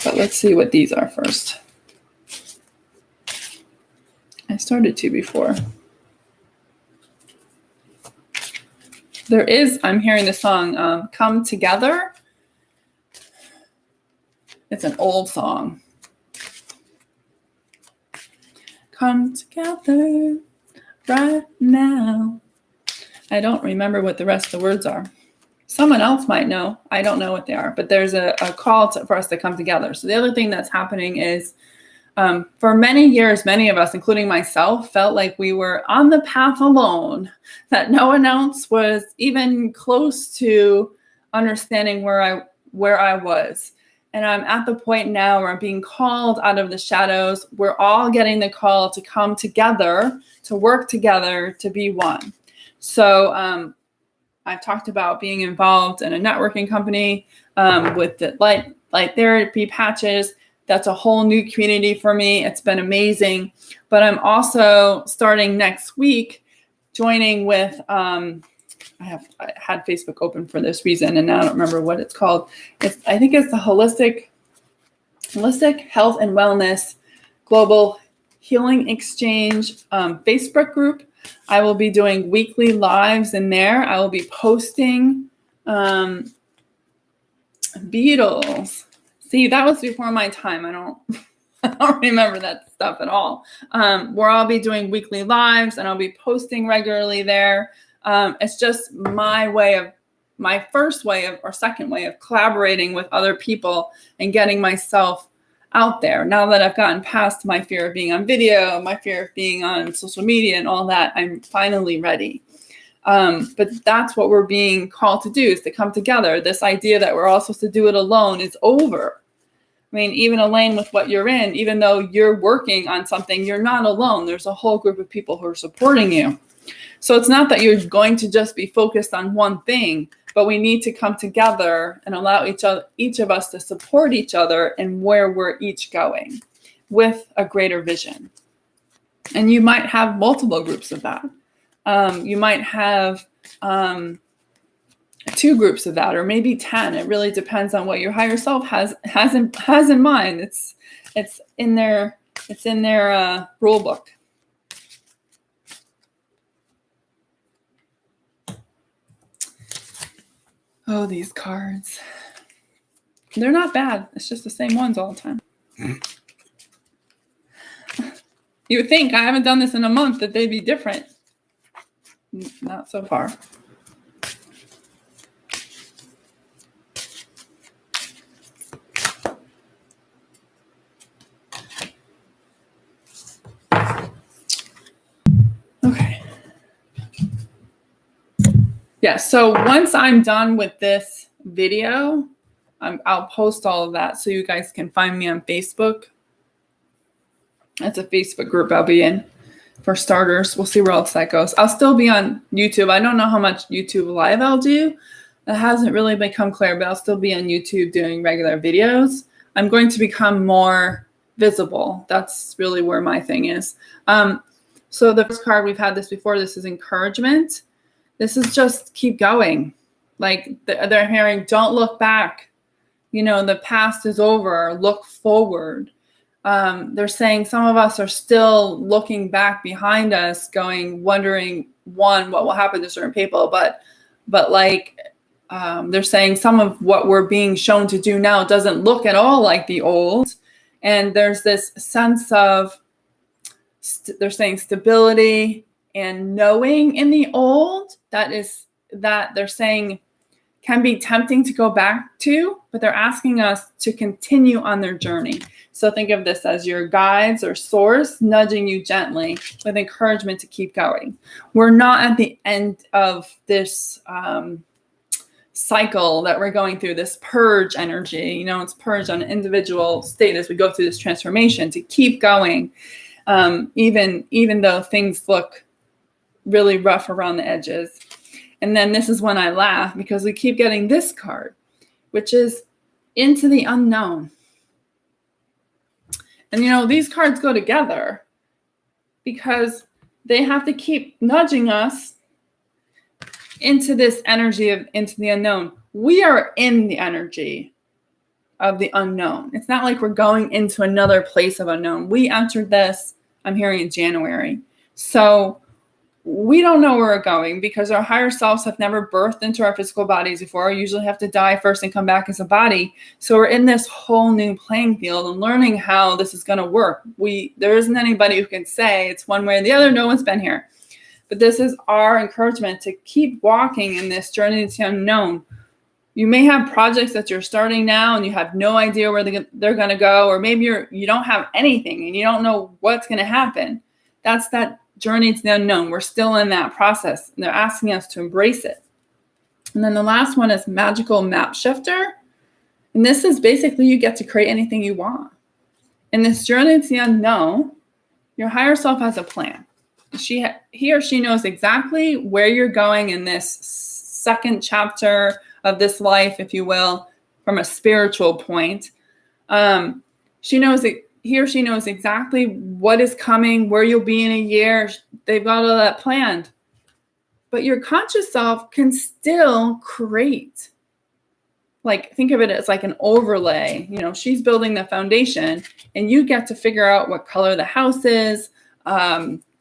But let's see what these are first. I started to before. I'm hearing the song, Come Together. It's an old song. Come together, right now. I don't remember what the rest of the words are. Someone else might know. I don't know what they are, but there's a call for us to come together. So the other thing that's happening is for many years, many of us, including myself, felt like we were on the path alone, that no one else was even close to understanding where I was. And I'm at the point now where I'm being called out of the shadows. We're all getting the call to come together, to work together, to be one. So I've talked about being involved in a networking company with the light therapy patches. That's a whole new community for me. It's been amazing. But I'm also starting next week joining with, I had Facebook open for this reason, and now I don't remember what it's called. I think it's the Holistic Health and Wellness Global Healing Exchange Facebook group. I will be doing weekly lives in there. I will be posting Beatles. See, that was before my time. I don't remember that stuff at all. Where I'll be doing weekly lives and I'll be posting regularly there. It's just my first way of, or second way of collaborating with other people and getting myself out there. Now that I've gotten past my fear of being on video, my fear of being on social media and all that, I'm finally ready. But that's what we're being called to do, is to come together. This idea that we're all supposed to do it alone is over. I mean, even Elaine, with what you're in, even though you're working on something, you're not alone. There's a whole group of people who are supporting you. So it's not that you're going to just be focused on one thing, but we need to come together and allow each of us to support each other in where we're each going with a greater vision. And you might have multiple groups of that. You might have 2 groups of that, or maybe 10. It really depends on what your higher self has in mind. It's in their rule book. Oh, these cards. They're not bad. It's just the same ones all the time. You would think, I haven't done this in a month, that they'd be different. Not so far. Okay. Yeah, so once I'm done with this video, I'll post all of that so you guys can find me on Facebook. That's a Facebook group I'll be in, for starters. We'll see where else that goes. I'll still be on YouTube. I don't know how much YouTube live I'll do. That hasn't really become clear, but I'll still be on YouTube doing regular videos. I'm going to become more visible. That's really where my thing is. So the first card, we've had this before. This is encouragement. This is just keep going. Like they're hearing, don't look back. You know, the past is over. Look forward. They're saying some of us are still looking back behind us, wondering, what will happen to certain people. But like they're saying some of what we're being shown to do now doesn't look at all like the old. And there's this sense of, they're saying stability and knowing in the old that they're saying can be tempting to go back to, but they're asking us to continue on their journey. So think of this as your guides or source nudging you gently with encouragement to keep going. We're not at the end of this cycle that we're going through, this purge energy. You know, it's purge on an individual state as we go through this transformation, to keep going, even though things look really rough around the edges. And then this is when I laugh, because we keep getting this card, which is into the unknown. And, you know, these cards go together because they have to keep nudging us into this energy of into the unknown. We are in the energy of the unknown. It's not like we're going into another place of unknown. We entered this, I'm hearing, in January. So we don't know where we're going because our higher selves have never birthed into our physical bodies before. We usually have to die first and come back as a body. So we're in this whole new playing field and learning how this is going to work. There isn't anybody who can say it's one way or the other. No one's been here. But this is our encouragement to keep walking in this journey into the unknown. You may have projects that you're starting now and you have no idea where they're going to go, or maybe you don't have anything and you don't know what's going to happen. That's that journey to the unknown. We're still in that process, and they're asking us to embrace it. And then the last one is magical map shifter. And this is basically you get to create anything you want. In this journey to the unknown, your higher self has a plan. He or she knows exactly where you're going in this second chapter of this life, if you will, from a spiritual point. He or she knows exactly what is coming, where you'll be in a year. They've got all that planned. But your conscious self can still create. Like, think of it as like an overlay. You know, she's building the foundation, and you get to figure out what color the house is,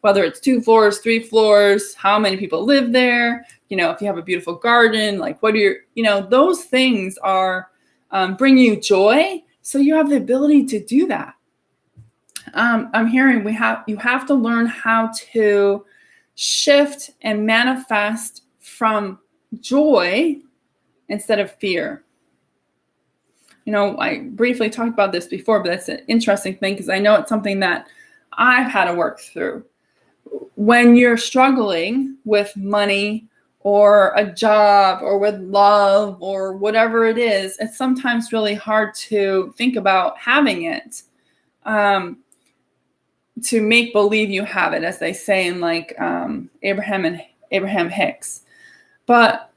whether it's 2 floors, 3 floors, how many people live there. You know, if you have a beautiful garden, like what are your, those things are bring you joy. So you have the ability to do that. I'm hearing you have to learn how to shift and manifest from joy instead of fear. I briefly talked about this before, but that's an interesting thing because I know it's something that I've had to work through. When you're struggling with money or a job or with love or whatever it is, it's sometimes really hard to think about having it, to make believe you have it, as they say in like Abraham Hicks. But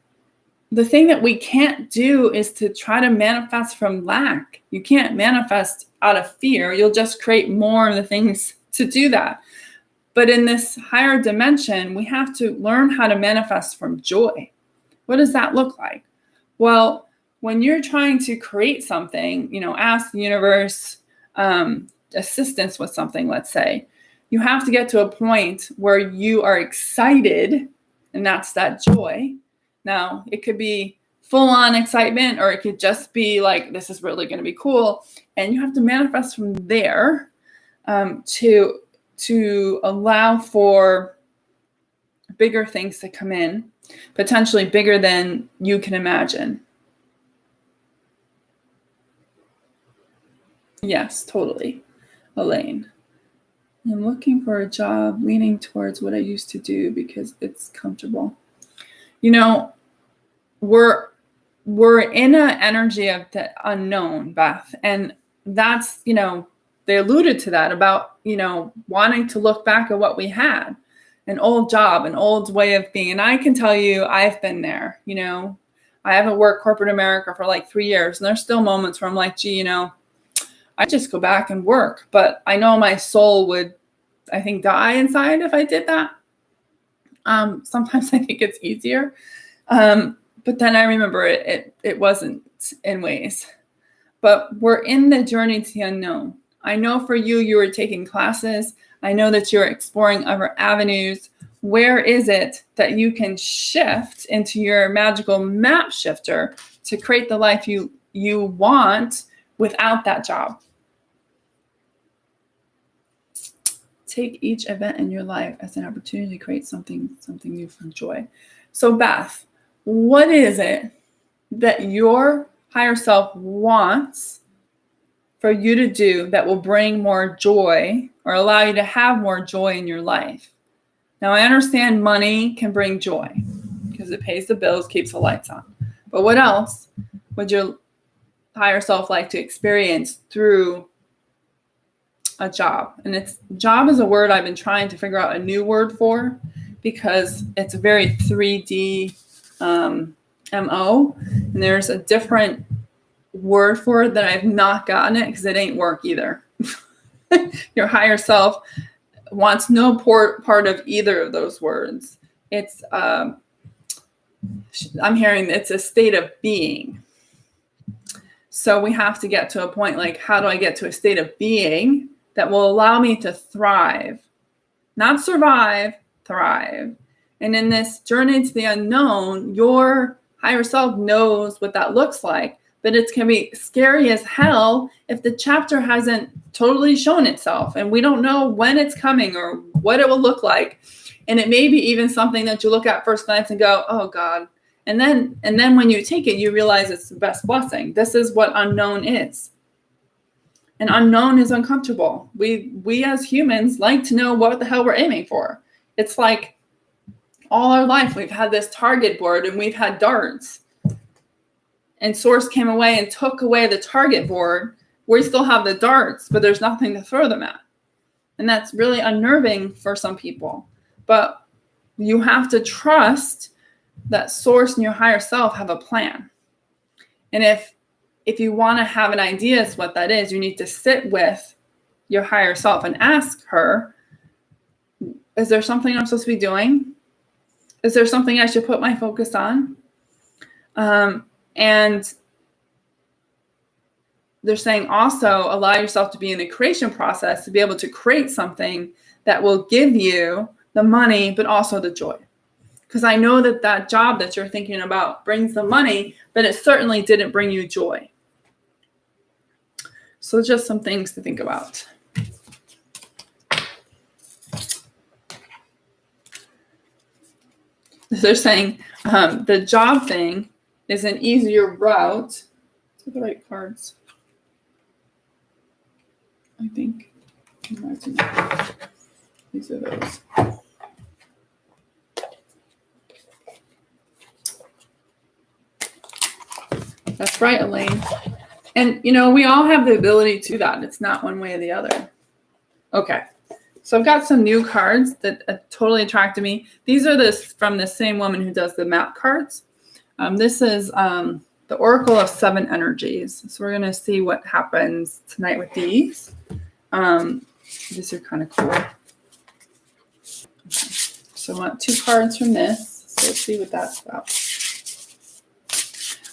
the thing that we can't do is to try to manifest from lack. You can't manifest out of fear. You'll just create more of the things to do that. But in this higher dimension, we have to learn how to manifest from joy. What does that look like? Well, when you're trying to create something, ask the universe assistance with something, let's say, you have to get to a point where you are excited, and that's that joy. Now, it could be full-on excitement, or it could just be like, this is really going to be cool. And you have to manifest from there to allow for bigger things to come in, potentially bigger than you can imagine. Yes, totally, Elaine. I'm looking for a job leaning towards what I used to do because it's comfortable. We're in an energy of the unknown, Beth. And that's, they alluded to that about, wanting to look back at what we had, an old job, an old way of being. And I can tell you, I've been there. I haven't worked corporate America for like 3 years. And there's still moments where I'm like, gee, I just go back and work. But I know my soul would, I think, die inside if I did that. Sometimes I think it's easier. But then I remember it wasn't in ways. But we're in the journey to the unknown. I know for you were taking classes. I know that you're exploring other avenues. Where is it that you can shift into your magical map shifter to create the life you want without that job? Take each event in your life as an opportunity to create something new from joy. So Beth, what is it that your higher self wants for you to do that will bring more joy or allow you to have more joy in your life? Now, I understand money can bring joy because it pays the bills, keeps the lights on. But what else would your higher self like to experience through a job? And job is a word I've been trying to figure out a new word for because it's a very 3D MO, and there's a different word for it that I've not gotten it because it ain't work either. Your higher self wants no part of either of those words. It's I'm hearing it's a state of being. So we have to get to a point like, how do I get to a state of being that will allow me to thrive, not survive, thrive. And in this journey to the unknown, your higher self knows what that looks like, but it's going to be scary as hell if the chapter hasn't totally shown itself and we don't know when it's coming or what it will look like. And it may be even something that you look at first glance and go, oh God. And then when you take it, you realize it's the best blessing. This is what unknown is. And unknown is uncomfortable. We as humans like to know what the hell we're aiming for. It's like all our life we've had this target board and we've had darts. And Source came away and took away the target board. We still have the darts, but there's nothing to throw them at. And that's really unnerving for some people. But you have to trust that Source and your higher self have a plan. And if you want to have an idea as what that is, you need to sit with your higher self and ask her, is there something I'm supposed to be doing? Is there something I should put my focus on? And they're saying also allow yourself to be in the creation process to be able to create something that will give you the money, but also the joy. Because I know that job that you're thinking about brings the money, but it certainly didn't bring you joy. So just some things to think about. They're saying the job thing is an easier route. To the right cards, I think. These are those. That's right, Elaine. And, we all have the ability to do that. It's not one way or the other. Okay. So I've got some new cards that totally attracted me. These are from the same woman who does the map cards. This is the Oracle of Seven Energies. So we're going to see what happens tonight with these. These are kind of cool. Okay. So I want 2 cards from this. So let's see what that's about.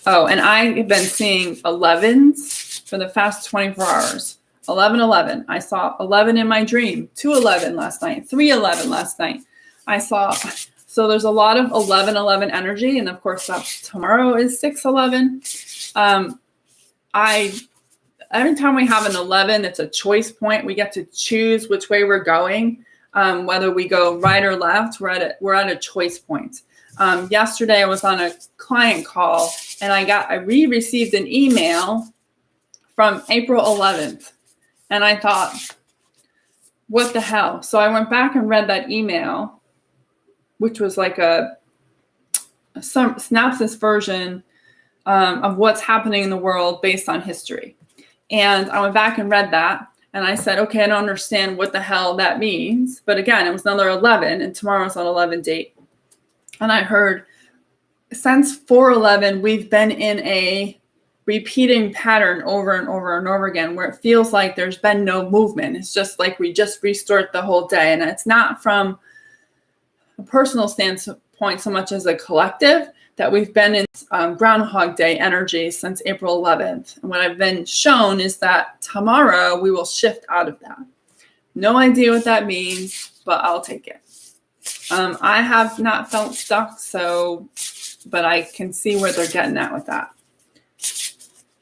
Oh, and I've been seeing 11s for the past 24 hours. 11. I saw 11 in my dream. 211 last night. 311 last night. So there's a lot of 11 energy. And of course, tomorrow is 611. Every time we have an 11, it's a choice point. We get to choose which way we're going. Whether we go right or left, we're at a choice point. Yesterday I was on a client call and I received an email from April 11th. And I thought, what the hell? So I went back and read that email, which was like a synopsis version of what's happening in the world based on history. And I went back and read that. And I said, okay, I don't understand what the hell that means. But again, it was another 11 and tomorrow's an 11 date. And I heard since 411, we've been in a repeating pattern over and over and over again where it feels like there's been no movement. It's just like we just restart the whole day. And it's not from a personal standpoint so much as a collective that we've been in Groundhog Day energy since April 11th. And what I've been shown is that tomorrow we will shift out of that. No idea what that means, but I'll take it. I have not felt stuck, but I can see where they're getting at with that.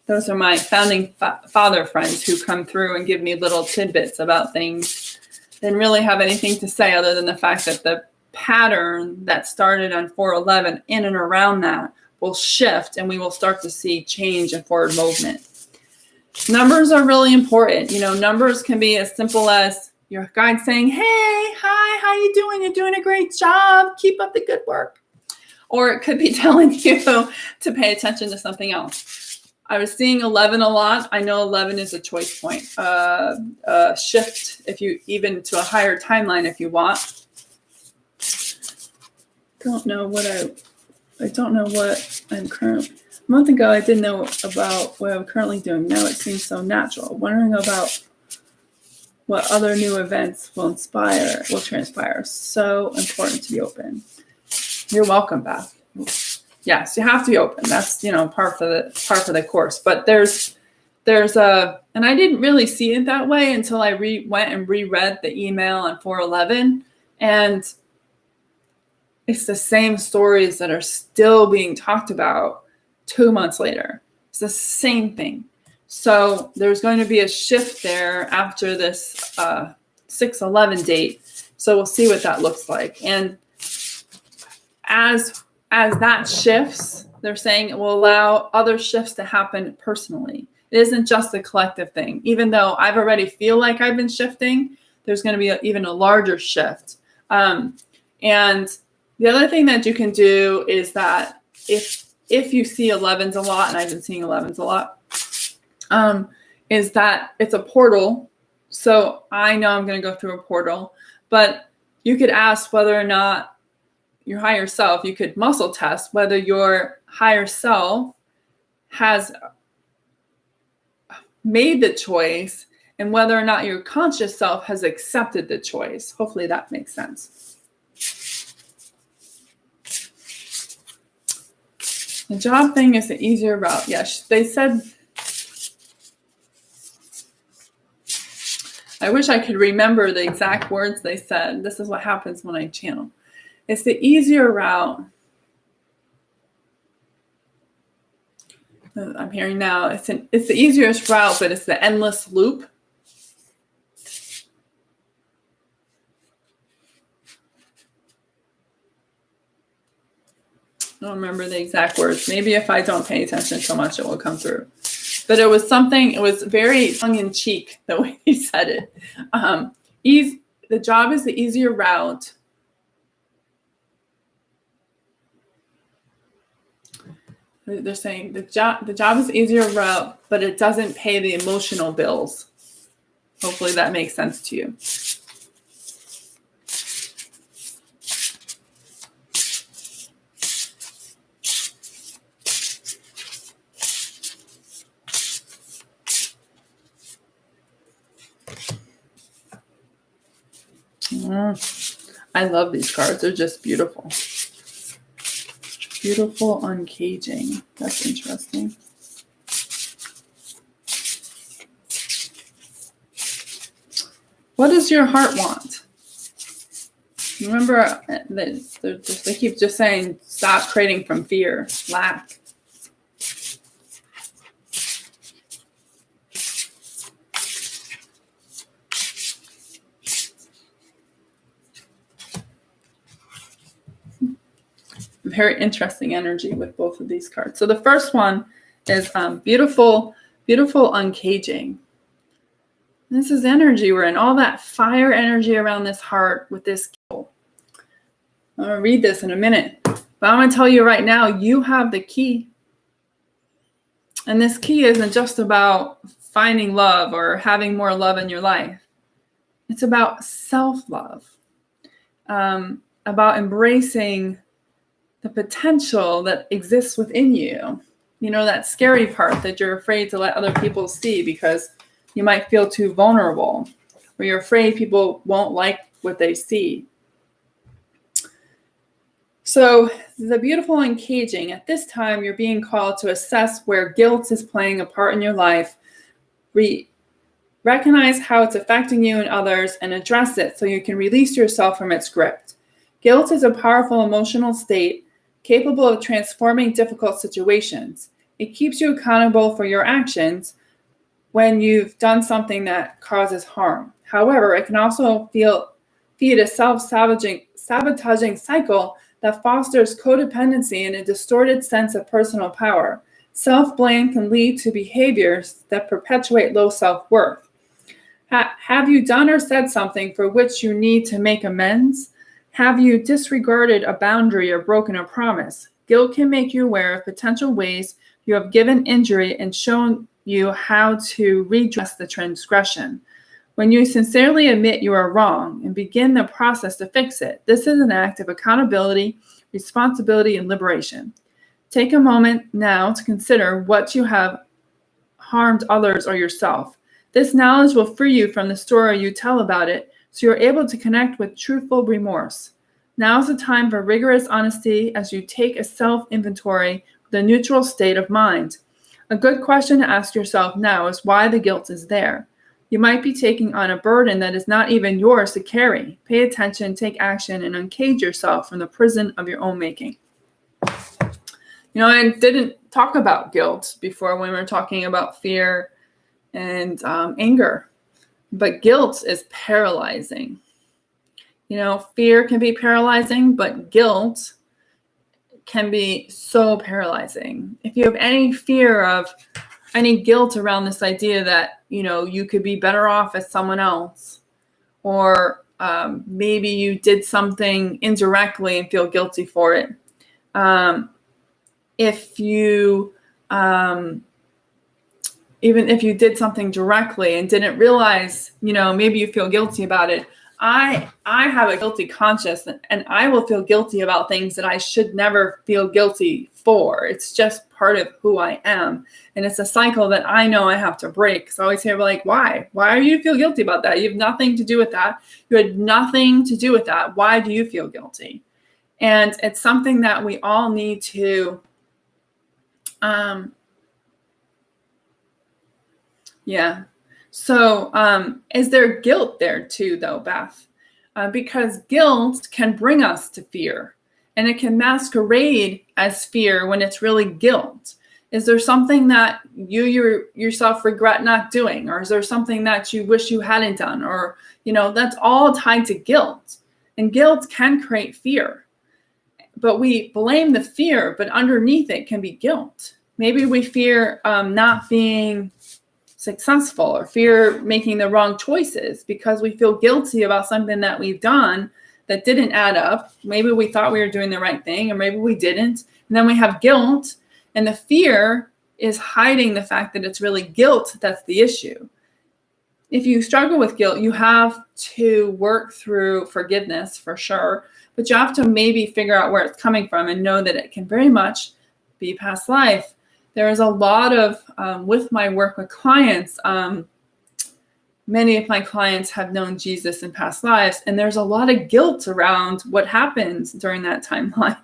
Those are my founding father friends who come through and give me little tidbits about things. They didn't really have anything to say other than the fact that the pattern that started on 411 in and around that will shift and we will start to see change and forward movement. Numbers are really important. Numbers can be as simple as your guide saying, hey, hi, how you doing? You're doing a great job. Keep up the good work. Or it could be telling you to pay attention to something else. I was seeing 11 a lot. I know 11 is a choice point. Shift even to a higher timeline if you want. I don't know what I'm currently. A month ago, I didn't know about what I'm currently doing. Now it seems so natural. Wondering about what other new events will transpire. So important to be open. You're welcome, Beth. Yes, you have to be open. That's, part of the course. But there's and I didn't really see it that way until I went and reread the email on 411. And it's the same stories that are still being talked about 2 months later. It's the same thing. So there's going to be a shift there after this 611 date. So we'll see what that looks like. And as that shifts, they're saying it will allow other shifts to happen personally. It isn't just a collective thing. Even though I've already feel like I've been shifting, there's going to be even a larger shift. And the other thing that you can do is that if you see 11s a lot, and I've been seeing 11s a lot, is that it's a portal. So I know I'm going to go through a portal, but you could ask whether or not your higher self, you could muscle test whether your higher self has made the choice and whether or not your conscious self has accepted the choice. Hopefully that makes sense. The job thing is the easier route. Yes, they said, I wish I could remember the exact words they said. This is what happens when I channel. It's the easier route. I'm hearing now, it's the easiest route, but it's the endless loop. I don't remember the exact words. Maybe if I don't pay attention so much, it will come through. But it was something, it was very tongue-in-cheek, the way he said it. The job is the easier route. They're saying the job is the easier route, but it doesn't pay the emotional bills. Hopefully that makes sense to you. I love these cards. They're just beautiful. Beautiful uncaging. That's interesting. What does your heart want? Remember, they keep just saying, stop creating from fear, lack. Very interesting energy with both of these cards. So the first one is beautiful, beautiful uncaging. This is energy. We're in all that fire energy around this heart with this key. I'm going to read this in a minute, but I'm going to tell you right now, you have the key. And this key isn't just about finding love or having more love in your life. It's about self-love, about embracing the potential that exists within you. You know, that scary part that you're afraid to let other people see because you might feel too vulnerable, or you're afraid people won't like what they see. So the beautiful uncaging, at this time, you're being called to assess where guilt is playing a part in your life, recognize how it's affecting you and others, and address it so you can release yourself from its grip. Guilt is a powerful emotional state capable of transforming difficult situations. It keeps you accountable for your actions when you've done something that causes harm. However, it can also feed a self-sabotaging cycle that fosters codependency and a distorted sense of personal power. Self-blame can lead to behaviors that perpetuate low self-worth. Have you done or said something for which you need to make amends? Have you disregarded a boundary or broken a promise? Guilt can make you aware of potential ways you have given injury and shown you how to redress the transgression. When you sincerely admit you are wrong and begin the process to fix it, this is an act of accountability, responsibility, and liberation. Take a moment now to consider what you have harmed others or yourself. This knowledge will free you from the story you tell about it, so you're able to connect with truthful remorse. Now is the time for rigorous honesty as you take a self-inventory with a neutral state of mind. A good question to ask yourself now is why the guilt is there. You might be taking on a burden that is not even yours to carry. Pay attention, take action, and uncage yourself from the prison of your own making. You know, I didn't talk about guilt before when we were talking about fear and anger. But guilt is paralyzing. Fear can be paralyzing, but guilt can be so paralyzing. If you have any fear of any guilt around this idea that, you could be better off as someone else, or maybe you did something indirectly and feel guilty for it. If you, even if you did something directly and didn't realize, maybe you feel guilty about it. I have a guilty conscience, and I will feel guilty about things that I should never feel guilty for. It's just part of who I am. And it's a cycle that I know I have to break. So I always hear why? Why are you feel guilty about that? You have nothing to do with that. You had nothing to do with that. Why do you feel guilty? And it's something that we all need to, So is there guilt there too, though, Beth? Because guilt can bring us to fear, and it can masquerade as fear when it's really guilt. Is there something that you yourself regret not doing? Or is there something that you wish you hadn't done? Or, that's all tied to guilt. And guilt can create fear. But we blame the fear, but underneath it can be guilt. Maybe we fear not being successful, or fear making the wrong choices because we feel guilty about something that we've done that didn't add up. Maybe we thought we were doing the right thing, or maybe we didn't. And then we have guilt, and the fear is hiding the fact that it's really guilt that's the issue. If you struggle with guilt, you have to work through forgiveness for sure, but you have to maybe figure out where it's coming from and know that it can very much be past life. There is a lot of, with my work with clients, many of my clients have known Jesus in past lives, and there's a lot of guilt around what happened during that timeline.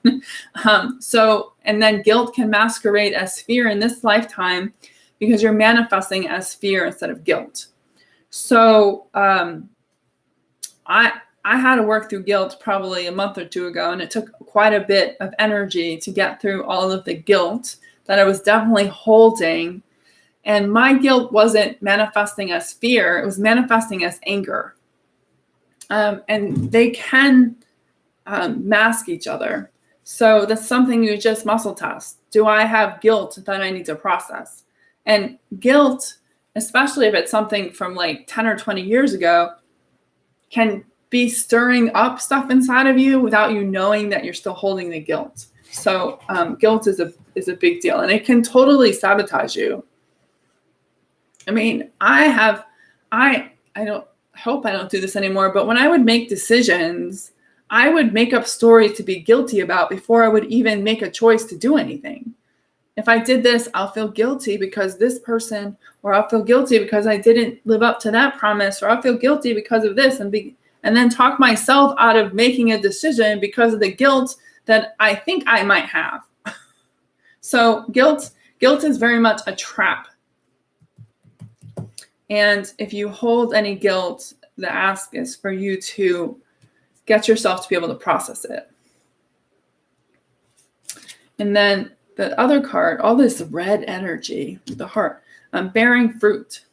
And then guilt can masquerade as fear in this lifetime because you're manifesting as fear instead of guilt. So I had to work through guilt probably a month or two ago, and it took quite a bit of energy to get through all of the guilt that I was definitely holding. And my guilt wasn't manifesting as fear, it was manifesting as anger. And they can mask each other. So that's something you just muscle test. Do I have guilt that I need to process? And guilt, especially if it's something from 10 or 20 years ago, can be stirring up stuff inside of you without you knowing that you're still holding the guilt. So guilt is a big deal, and it can totally sabotage you. I mean, I hope I don't do this anymore, but when I would make decisions, I would make up stories to be guilty about before I would even make a choice to do anything. If I did this, I'll feel guilty because this person, or I'll feel guilty because I didn't live up to that promise, or I'll feel guilty because of this, and then talk myself out of making a decision because of the guilt that I think I might have. So guilt is very much a trap. And if you hold any guilt, the ask is for you to get yourself to be able to process it. And then the other card, all this red energy, the heart, bearing fruit.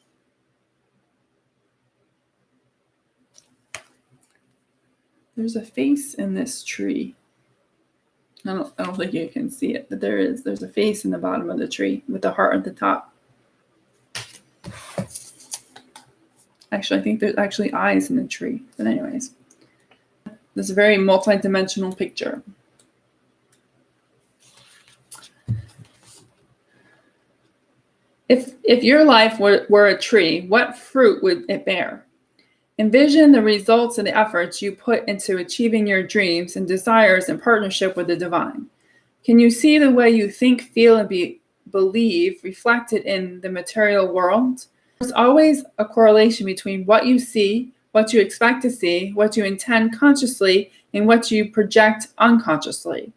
There's a face in this tree. I don't think you can see it, but there's a face in the bottom of the tree with the heart at the top. Actually, I think there's actually eyes in the tree. But anyways, this is a very multi-dimensional picture. If your life were a tree, what fruit would it bear? Envision the results and the efforts you put into achieving your dreams and desires in partnership with the divine. Can you see the way you think, feel, and believe reflected in the material world? There's always a correlation between what you see, what you expect to see, what you intend consciously, and what you project unconsciously.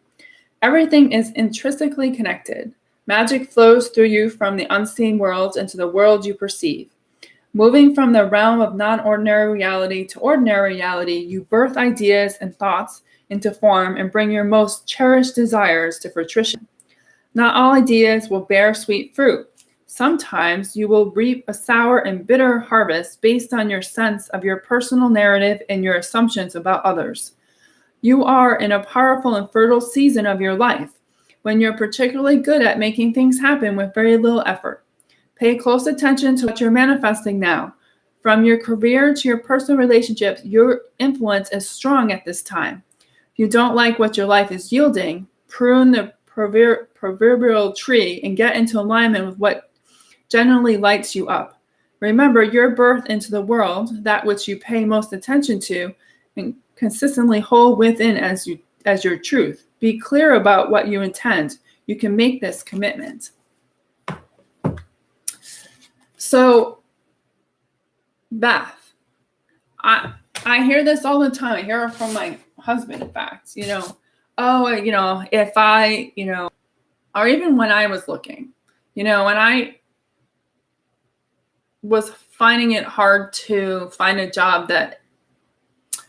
Everything is intrinsically connected. Magic flows through you from the unseen world into the world you perceive. Moving from the realm of non-ordinary reality to ordinary reality, you birth ideas and thoughts into form and bring your most cherished desires to fruition. Not all ideas will bear sweet fruit. Sometimes you will reap a sour and bitter harvest based on your sense of your personal narrative and your assumptions about others. You are in a powerful and fertile season of your life when you're particularly good at making things happen with very little effort. Pay close attention to what you're manifesting now. From your career to your personal relationships, your influence is strong at this time. If you don't like what your life is yielding, prune the proverbial tree and get into alignment with what generally lights you up. Remember, your birth into the world, that which you pay most attention to, and consistently hold within as your truth. Be clear about what you intend. You can make this commitment. So, Beth, I hear this all the time. I hear it from my husband, in fact. If I, or even when I was looking, when I was finding it hard to find a job that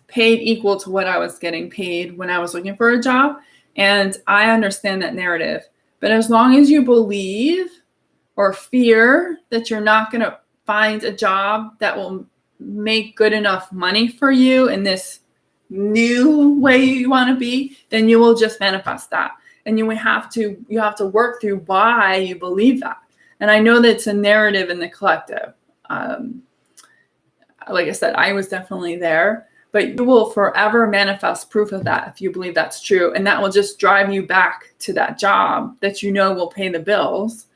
paid equal to what I was getting paid when I was looking for a job. And I understand that narrative. But as long as you believe or fear that you're not going to find a job that will make good enough money for you in this new way you want to be, then you will just manifest that. And you have to work through why you believe that. And I know that it's a narrative in the collective. Like I said, I was definitely there, but you will forever manifest proof of that if you believe that's true. And that will just drive you back to that job that will pay the bills.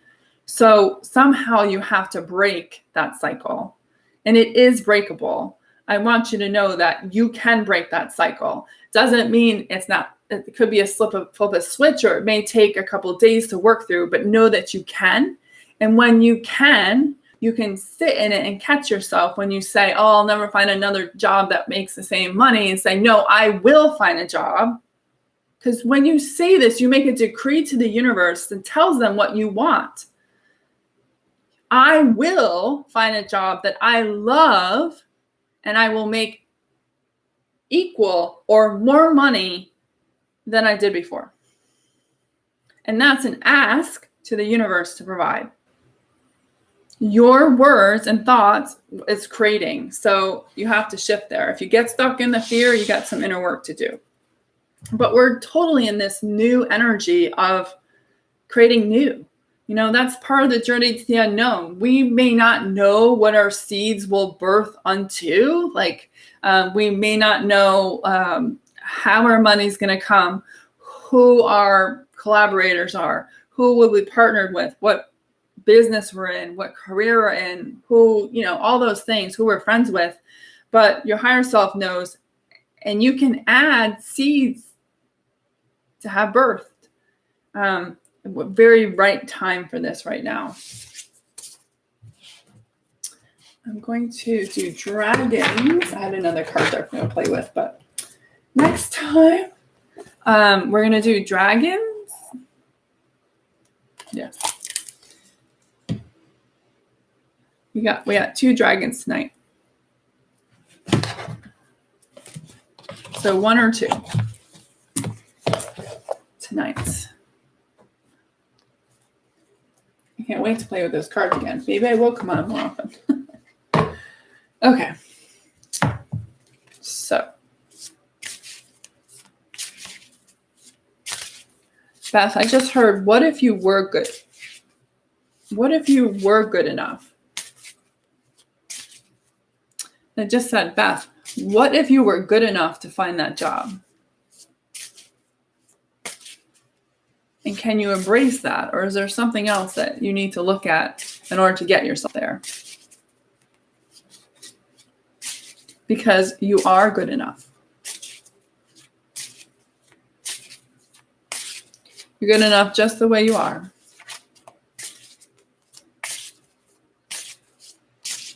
So somehow you have to break that cycle. And it is breakable. I want you to know that you can break that cycle. Doesn't mean it's not. It could be a flip of a switch, or it may take a couple of days to work through, but know that you can. And when you can sit in it and catch yourself when you say, oh, I'll never find another job that makes the same money, and say, no, I will find a job. Because when you say this, you make a decree to the universe that tells them what you want. I will find a job that I love, and I will make equal or more money than I did before. And that's an ask to the universe to provide. Your words and thoughts is creating. So you have to shift there. If you get stuck in the fear, you got some inner work to do. But we're totally in this new energy of creating new. That's part of the journey to the unknown. We may not know what our seeds will birth unto. We may not know how our money's going to come, who our collaborators are, who will be partnered with, what business we're in, what career we're in, who, all those things, who we're friends with. But your higher self knows, and you can add seeds to have birthed. Very right time for this right now. I'm going to do dragons. I had another card that I'm going to play with, but next time we're going to do dragons. Yes. We got 2 dragons tonight. So 1 or 2 tonight. I can't wait to play with those cards again. Maybe I will come on more often. Okay. So, Beth, I just heard, what if you were good? What if you were good enough? I just said, Beth, what if you were good enough to find that job? And can you embrace that? Or is there something else that you need to look at in order to get yourself there? Because you are good enough. You're good enough just the way you are.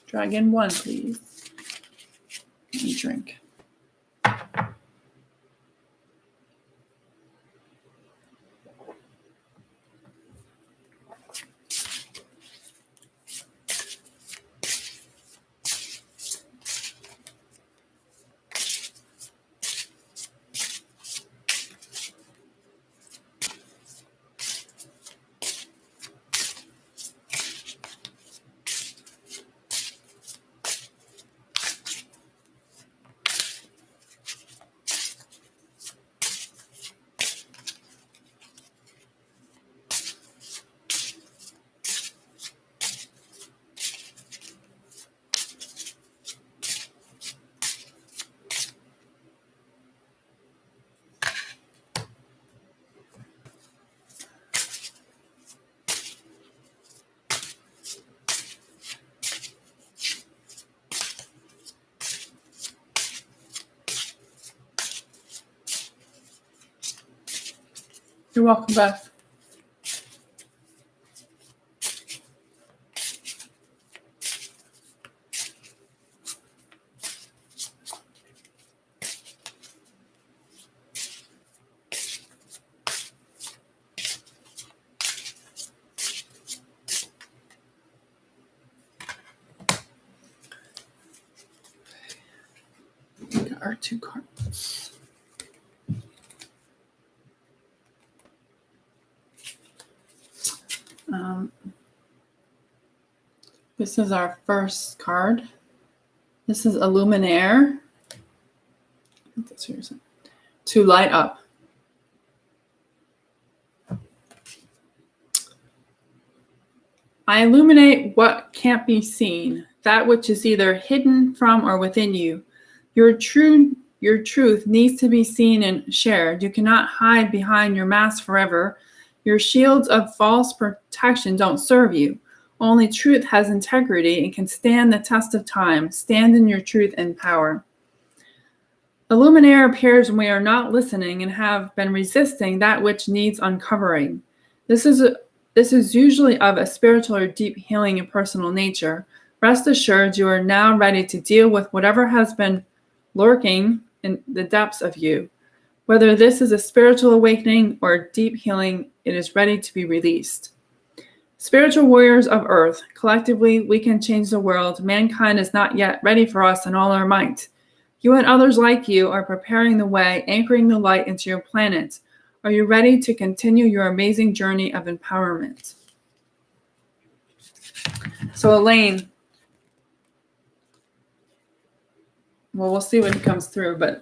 Dragon 1, please. Let me drink. You're welcome, Beth. There are 2 cards. This is our first card. This is Illuminaire. To light up. I illuminate what can't be seen, that which is either hidden from or within you. Your truth needs to be seen and shared. You cannot hide behind your mask forever. Your shields of false protection don't serve you. Only truth has integrity and can stand the test of time. Stand in your truth and power. Illuminaire appears when we are not listening and have been resisting that which needs uncovering. This is usually of a spiritual or deep healing and personal nature. Rest assured, you are now ready to deal with whatever has been lurking in the depths of you. Whether this is a spiritual awakening or deep healing, it is ready to be released. Spiritual warriors of Earth, collectively, we can change the world. Mankind is not yet ready for us in all our might. You and others like you are preparing the way, anchoring the light into your planet. Are you ready to continue your amazing journey of empowerment? So Elaine, well, we'll see when he comes through, but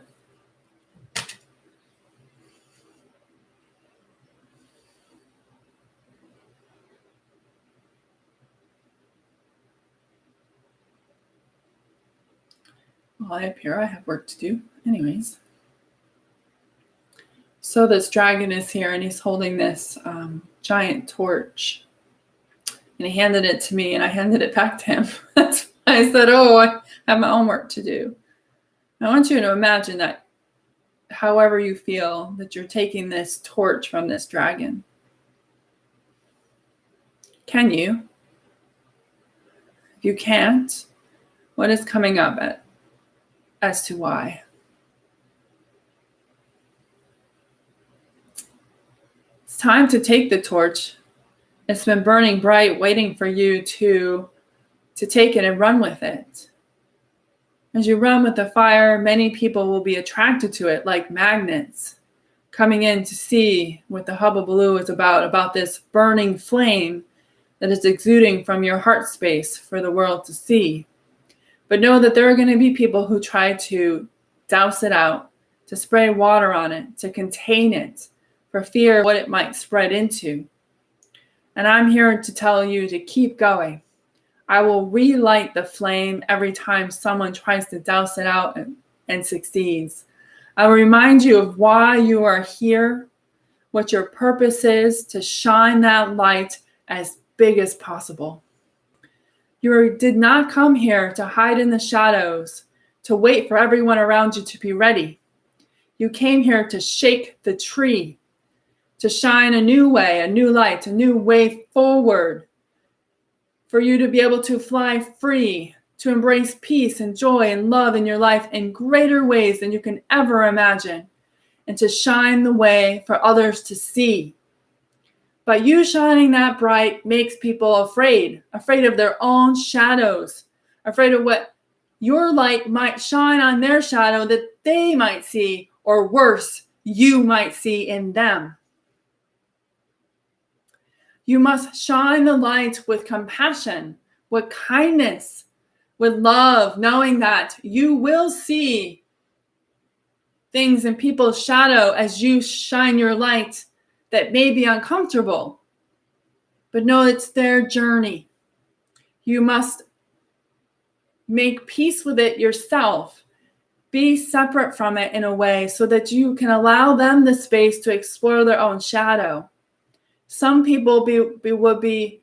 while I appear, I have work to do. Anyways. So this dragon is here, and he's holding this giant torch. And he handed it to me, and I handed it back to him. That's why I said, I have my own work to do. I want you to imagine that however you feel, that you're taking this torch from this dragon. Can you? If you can't, what is coming up as to why? It's time to take the torch. It's been burning bright, waiting for you to take it and run with it. As you run with the fire, many people will be attracted to it like magnets, coming in to see what the hubbubaloo is about this burning flame that is exuding from your heart space for the world to see. But know that there are going to be people who try to douse it out, to spray water on it, to contain it, for fear of what it might spread into. And I'm here to tell you to keep going. I will relight the flame every time someone tries to douse it out and succeeds. I will remind you of why you are here, what your purpose is, to shine that light as big as possible. You did not come here to hide in the shadows, to wait for everyone around you to be ready. You came here to shake the tree, to shine a new way, a new light, a new way forward, for you to be able to fly free, to embrace peace and joy and love in your life in greater ways than you can ever imagine, and to shine the way for others to see. But you shining that bright makes people afraid of their own shadows, afraid of what your light might shine on their shadow that they might see, or worse, you might see in them. You must shine the light with compassion, with kindness, with love, knowing that you will see things in people's shadow as you shine your light that may be uncomfortable. But know it's their journey. You must make peace with it yourself. Be separate from it in a way so that you can allow them the space to explore their own shadow. Some people would be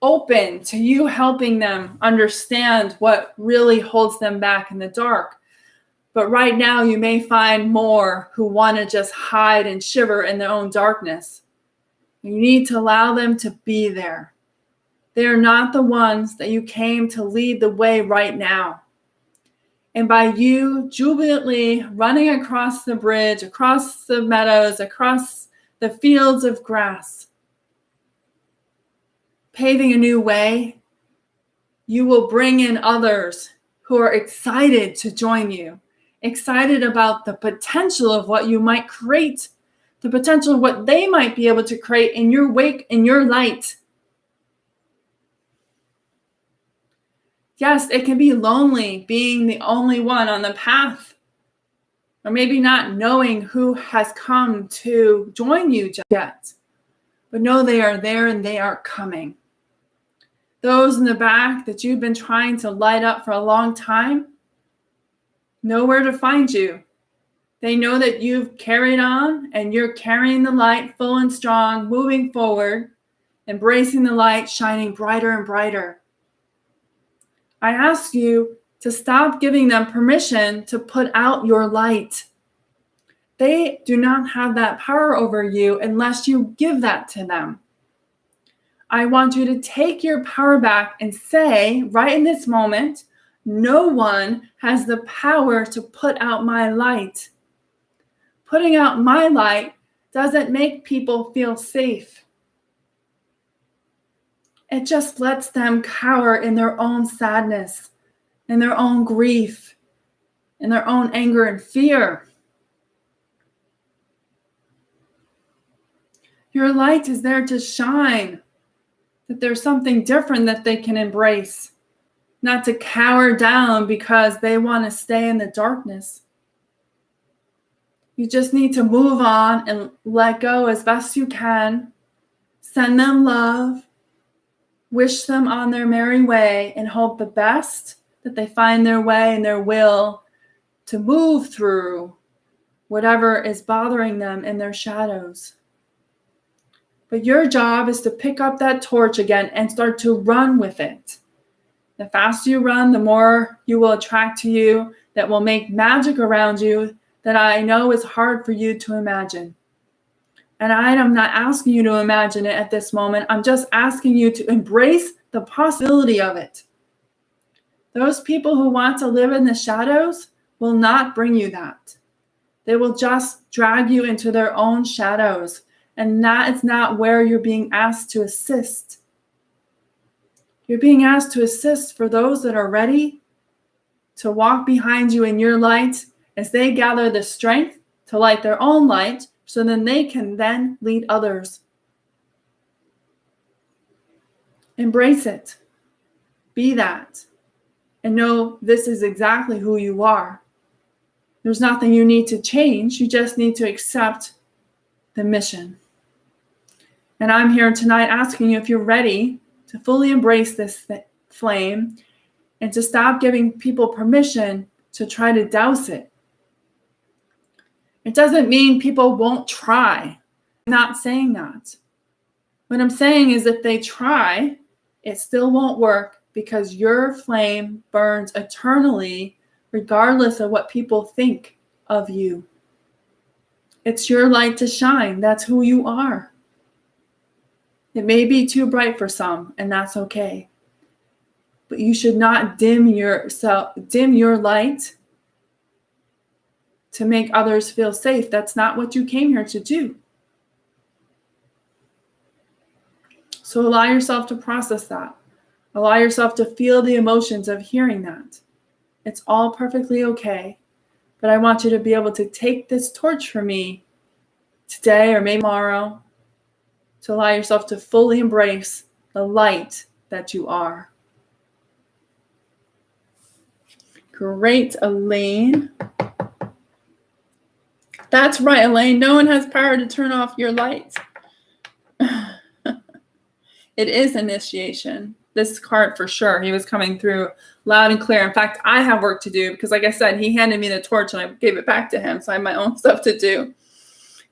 open to you helping them understand what really holds them back in the dark. But right now, you may find more who want to just hide and shiver in their own darkness. You need to allow them to be there. They are not the ones that you came to lead the way right now. And by you jubilantly running across the bridge, across the meadows, across the fields of grass, paving a new way, you will bring in others who are excited to join you, excited about the potential of what you might create, the potential of what they might be able to create in your wake, in your light. Yes, it can be lonely being the only one on the path, or maybe not knowing who has come to join you just yet. But know they are there and they are coming. Those in the back that you've been trying to light up for a long time know where to find you. They know that you've carried on and you're carrying the light full and strong, moving forward, embracing the light, shining brighter and brighter. I ask you to stop giving them permission to put out your light. They do not have that power over you unless you give that to them. I want you to take your power back and say, right in this moment, no one has the power to put out my light. Putting out my light doesn't make people feel safe. It just lets them cower in their own sadness, in their own grief, in their own anger and fear. Your light is there to shine, that there's something different that they can embrace, not to cower down because they want to stay in the darkness. You just need to move on and let go as best you can. Send them love. Wish them on their merry way and hope the best, that they find their way and their will to move through whatever is bothering them in their shadows. But your job is to pick up that torch again and start to run with it. The faster you run, the more you will attract to you that will make magic around you that I know is hard for you to imagine. And I am not asking you to imagine it at this moment. I'm just asking you to embrace the possibility of it. Those people who want to live in the shadows will not bring you that. They will just drag you into their own shadows. And that is not where you're being asked to assist. You're being asked to assist for those that are ready to walk behind you in your light as they gather the strength to light their own light, so then they can then lead others. Embrace it. Be that. And know this is exactly who you are. There's nothing you need to change. You just need to accept the mission. And I'm here tonight asking you if you're ready to fully embrace this flame and to stop giving people permission to try to douse it. It doesn't mean people won't try. I'm not saying that. What I'm saying is if they try, it still won't work because your flame burns eternally regardless of what people think of you. It's your light to shine. That's who you are. It may be too bright for some, and that's okay. But you should not dim your light to make others feel safe. That's not what you came here to do. So allow yourself to process that. Allow yourself to feel the emotions of hearing that. It's all perfectly okay. But I want you to be able to take this torch from me today or maybe tomorrow to allow yourself to fully embrace the light that you are. Great, Elaine. That's right, Elaine. No one has power to turn off your light. It is initiation. This card for sure. He was coming through loud and clear. In fact, I have work to do because, like I said, he handed me the torch and I gave it back to him. So I have my own stuff to do.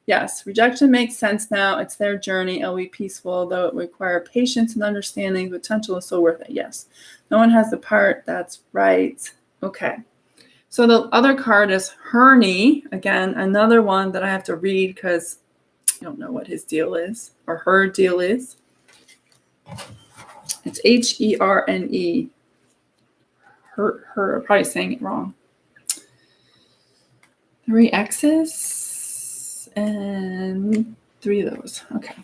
Yes, rejection makes sense now. It's their journey. It'll be peaceful, though it require patience and understanding. The potential is so worth it. Yes. No one has the part. That's right. Okay. So the other card is Herney. Again, another one that I have to read because I don't know what his deal is or her deal is. It's Herne. Her, I'm probably saying it wrong. 3 X's and 3 of those. Okay.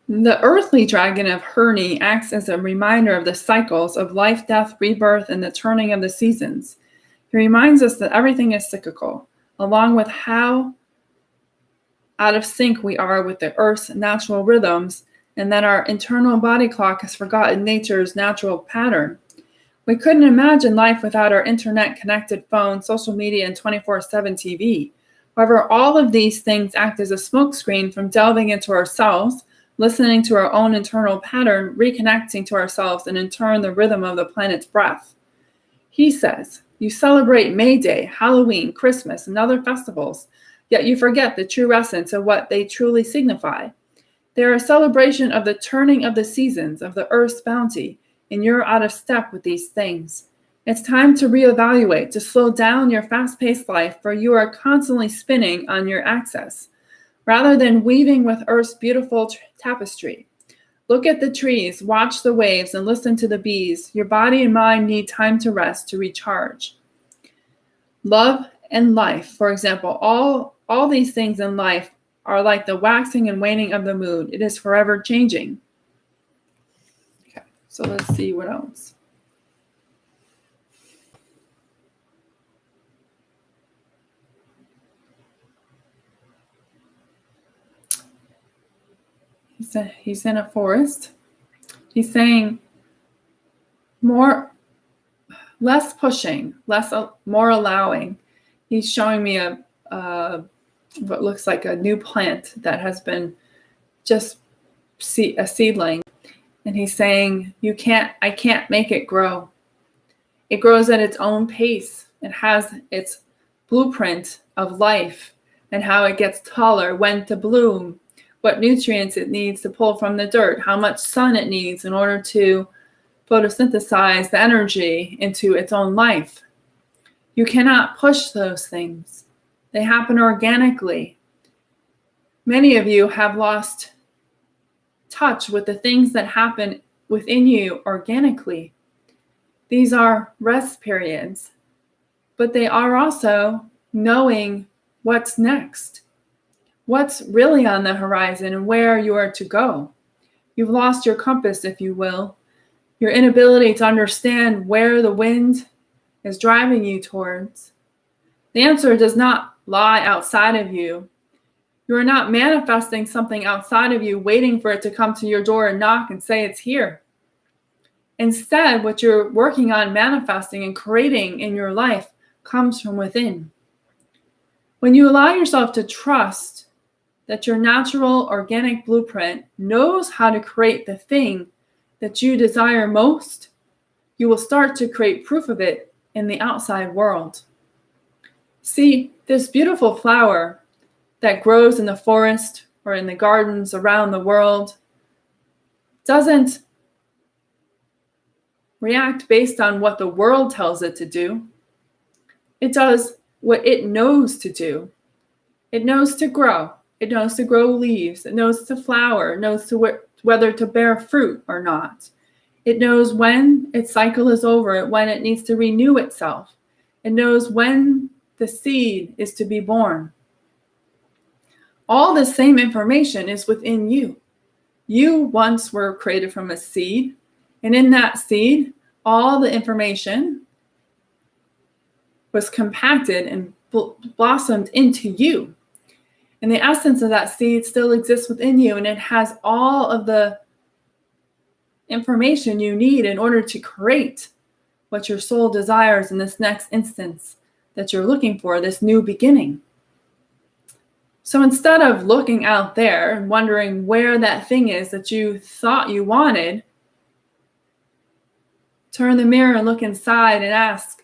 The earthly dragon of Herne acts as a reminder of the cycles of life, death, rebirth, and the turning of the seasons. He reminds us that everything is cyclical, along with how out of sync we are with the earth's natural rhythms, and that our internal body clock has forgotten nature's natural pattern. We couldn't imagine life without our internet-connected phone, social media, and 24/7 TV. However, all of these things act as a smokescreen from delving into ourselves, listening to our own internal pattern, reconnecting to ourselves, and in turn the rhythm of the planet's breath. He says, you celebrate May Day, Halloween, Christmas, and other festivals, yet you forget the true essence of what they truly signify. They are a celebration of the turning of the seasons, of the earth's bounty, and you're out of step with these things. It's time to reevaluate, to slow down your fast-paced life, for you are constantly spinning on your axis, rather than weaving with Earth's beautiful tapestry. Look at the trees, watch the waves, and listen to the bees. Your body and mind need time to rest, to recharge. Love and life, for example, all these things in life are like the waxing and waning of the moon. It is forever changing. Okay, so let's see what else. He's in a forest. He's saying less pushing, more allowing. He's showing me what looks like a new plant that has been just a seedling. And he's saying, I can't make it grow. It grows at its own pace. It has its blueprint of life and how it gets taller, when to bloom, what nutrients it needs to pull from the dirt, how much sun it needs in order to photosynthesize the energy into its own life. You cannot push those things. They happen organically. Many of you have lost touch with the things that happen within you organically. These are rest periods, but they are also knowing what's next, what's really on the horizon and where you are to go. You've lost your compass, if you will, your inability to understand where the wind is driving you towards. The answer does not lie outside of you. You are not manifesting something outside of you, waiting for it to come to your door and knock and say it's here. Instead, what you're working on manifesting and creating in your life comes from within. When you allow yourself to trust that your natural organic blueprint knows how to create the thing that you desire most, you will start to create proof of it in the outside world. See, this beautiful flower that grows in the forest or in the gardens around the world doesn't react based on what the world tells it to do. It does what it knows to do. It knows to grow. It knows to grow leaves. It knows to flower. It knows to whether to bear fruit or not. It knows when its cycle is over, when it needs to renew itself. It knows when the seed is to be born. All the same information is within you. You once were created from a seed, and in that seed, all the information was compacted and blossomed into you. And the essence of that seed still exists within you, and it has all of the information you need in order to create what your soul desires in this next instance that you're looking for, this new beginning. So instead of looking out there and wondering where that thing is that you thought you wanted, turn the mirror and look inside and ask,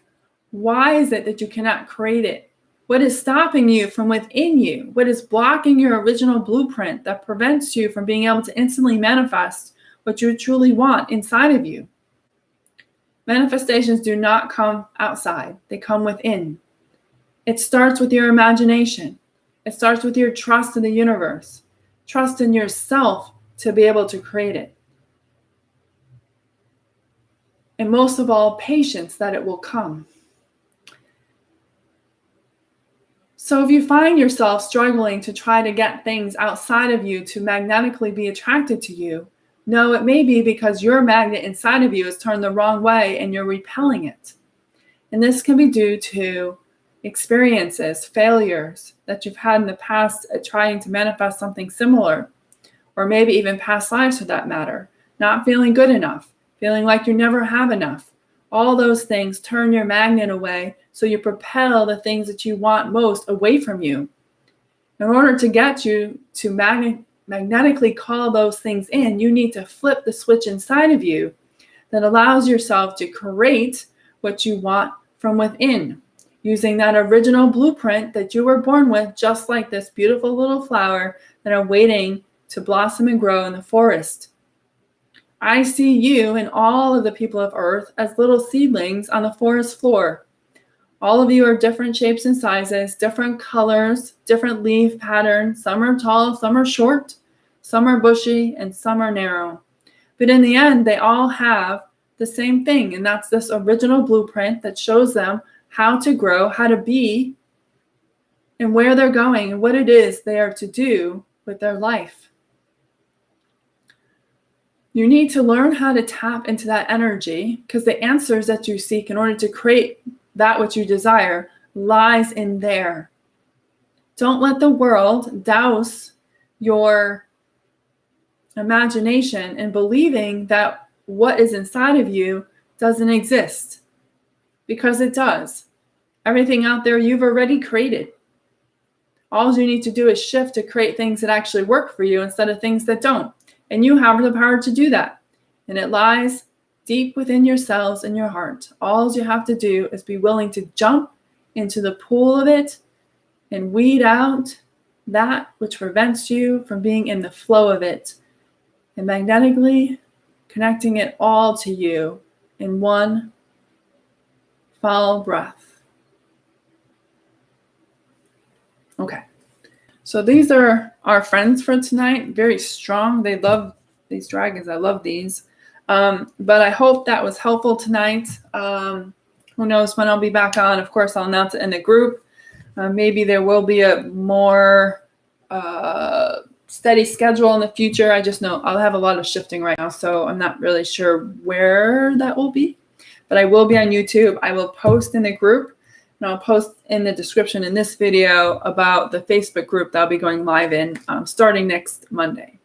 why is it that you cannot create it? What is stopping you from within you? What is blocking your original blueprint that prevents you from being able to instantly manifest what you truly want inside of you? Manifestations do not come outside. They come within. It starts with your imagination. It starts with your trust in the universe. Trust in yourself to be able to create it. And most of all, patience that it will come. So if you find yourself struggling to try to get things outside of you to magnetically be attracted to you, no, it may be because your magnet inside of you is turned the wrong way and you're repelling it. And this can be due to experiences, failures that you've had in the past at trying to manifest something similar, or maybe even past lives for that matter, not feeling good enough, feeling like you never have enough. All those things turn your magnet away, so you propel the things that you want most away from you. In order to get you to magnetically call those things in, you need to flip the switch inside of you that allows yourself to create what you want from within, using that original blueprint that you were born with, just like this beautiful little flower that are waiting to blossom and grow in the forest. I see you and all of the people of Earth as little seedlings on the forest floor. All of you are different shapes and sizes, different colors, different leaf patterns. Some are tall, some are short, some are bushy, and some are narrow. But in the end, they all have the same thing, and that's this original blueprint that shows them how to grow, how to be, and where they're going, and what it is they are to do with their life. You need to learn how to tap into that energy, because the answers that you seek in order to create that which you desire lies in there. Don't let the world douse your imagination in believing that what is inside of you doesn't exist, because it does. Everything out there you've already created. All you need to do is shift to create things that actually work for you instead of things that don't. And you have the power to do that. And it lies deep within yourselves and your heart. All you have to do is be willing to jump into the pool of it and weed out that which prevents you from being in the flow of it, and magnetically connecting it all to you in one foul breath. Okay. So these are our friends for tonight. Very strong. They love these dragons. I love these. But I hope that was helpful tonight. Who knows when I'll be back on. Of course, I'll announce it in the group. Maybe there will be a more steady schedule in the future. I just know I'll have a lot of shifting right now, so I'm not really sure where that will be. But I will be on YouTube. I will post in the group. And I'll post in the description in this video about the Facebook group that I'll be going live in starting next Monday.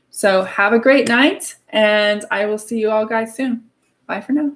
So have a great night, and I will see you all guys soon. Bye for now.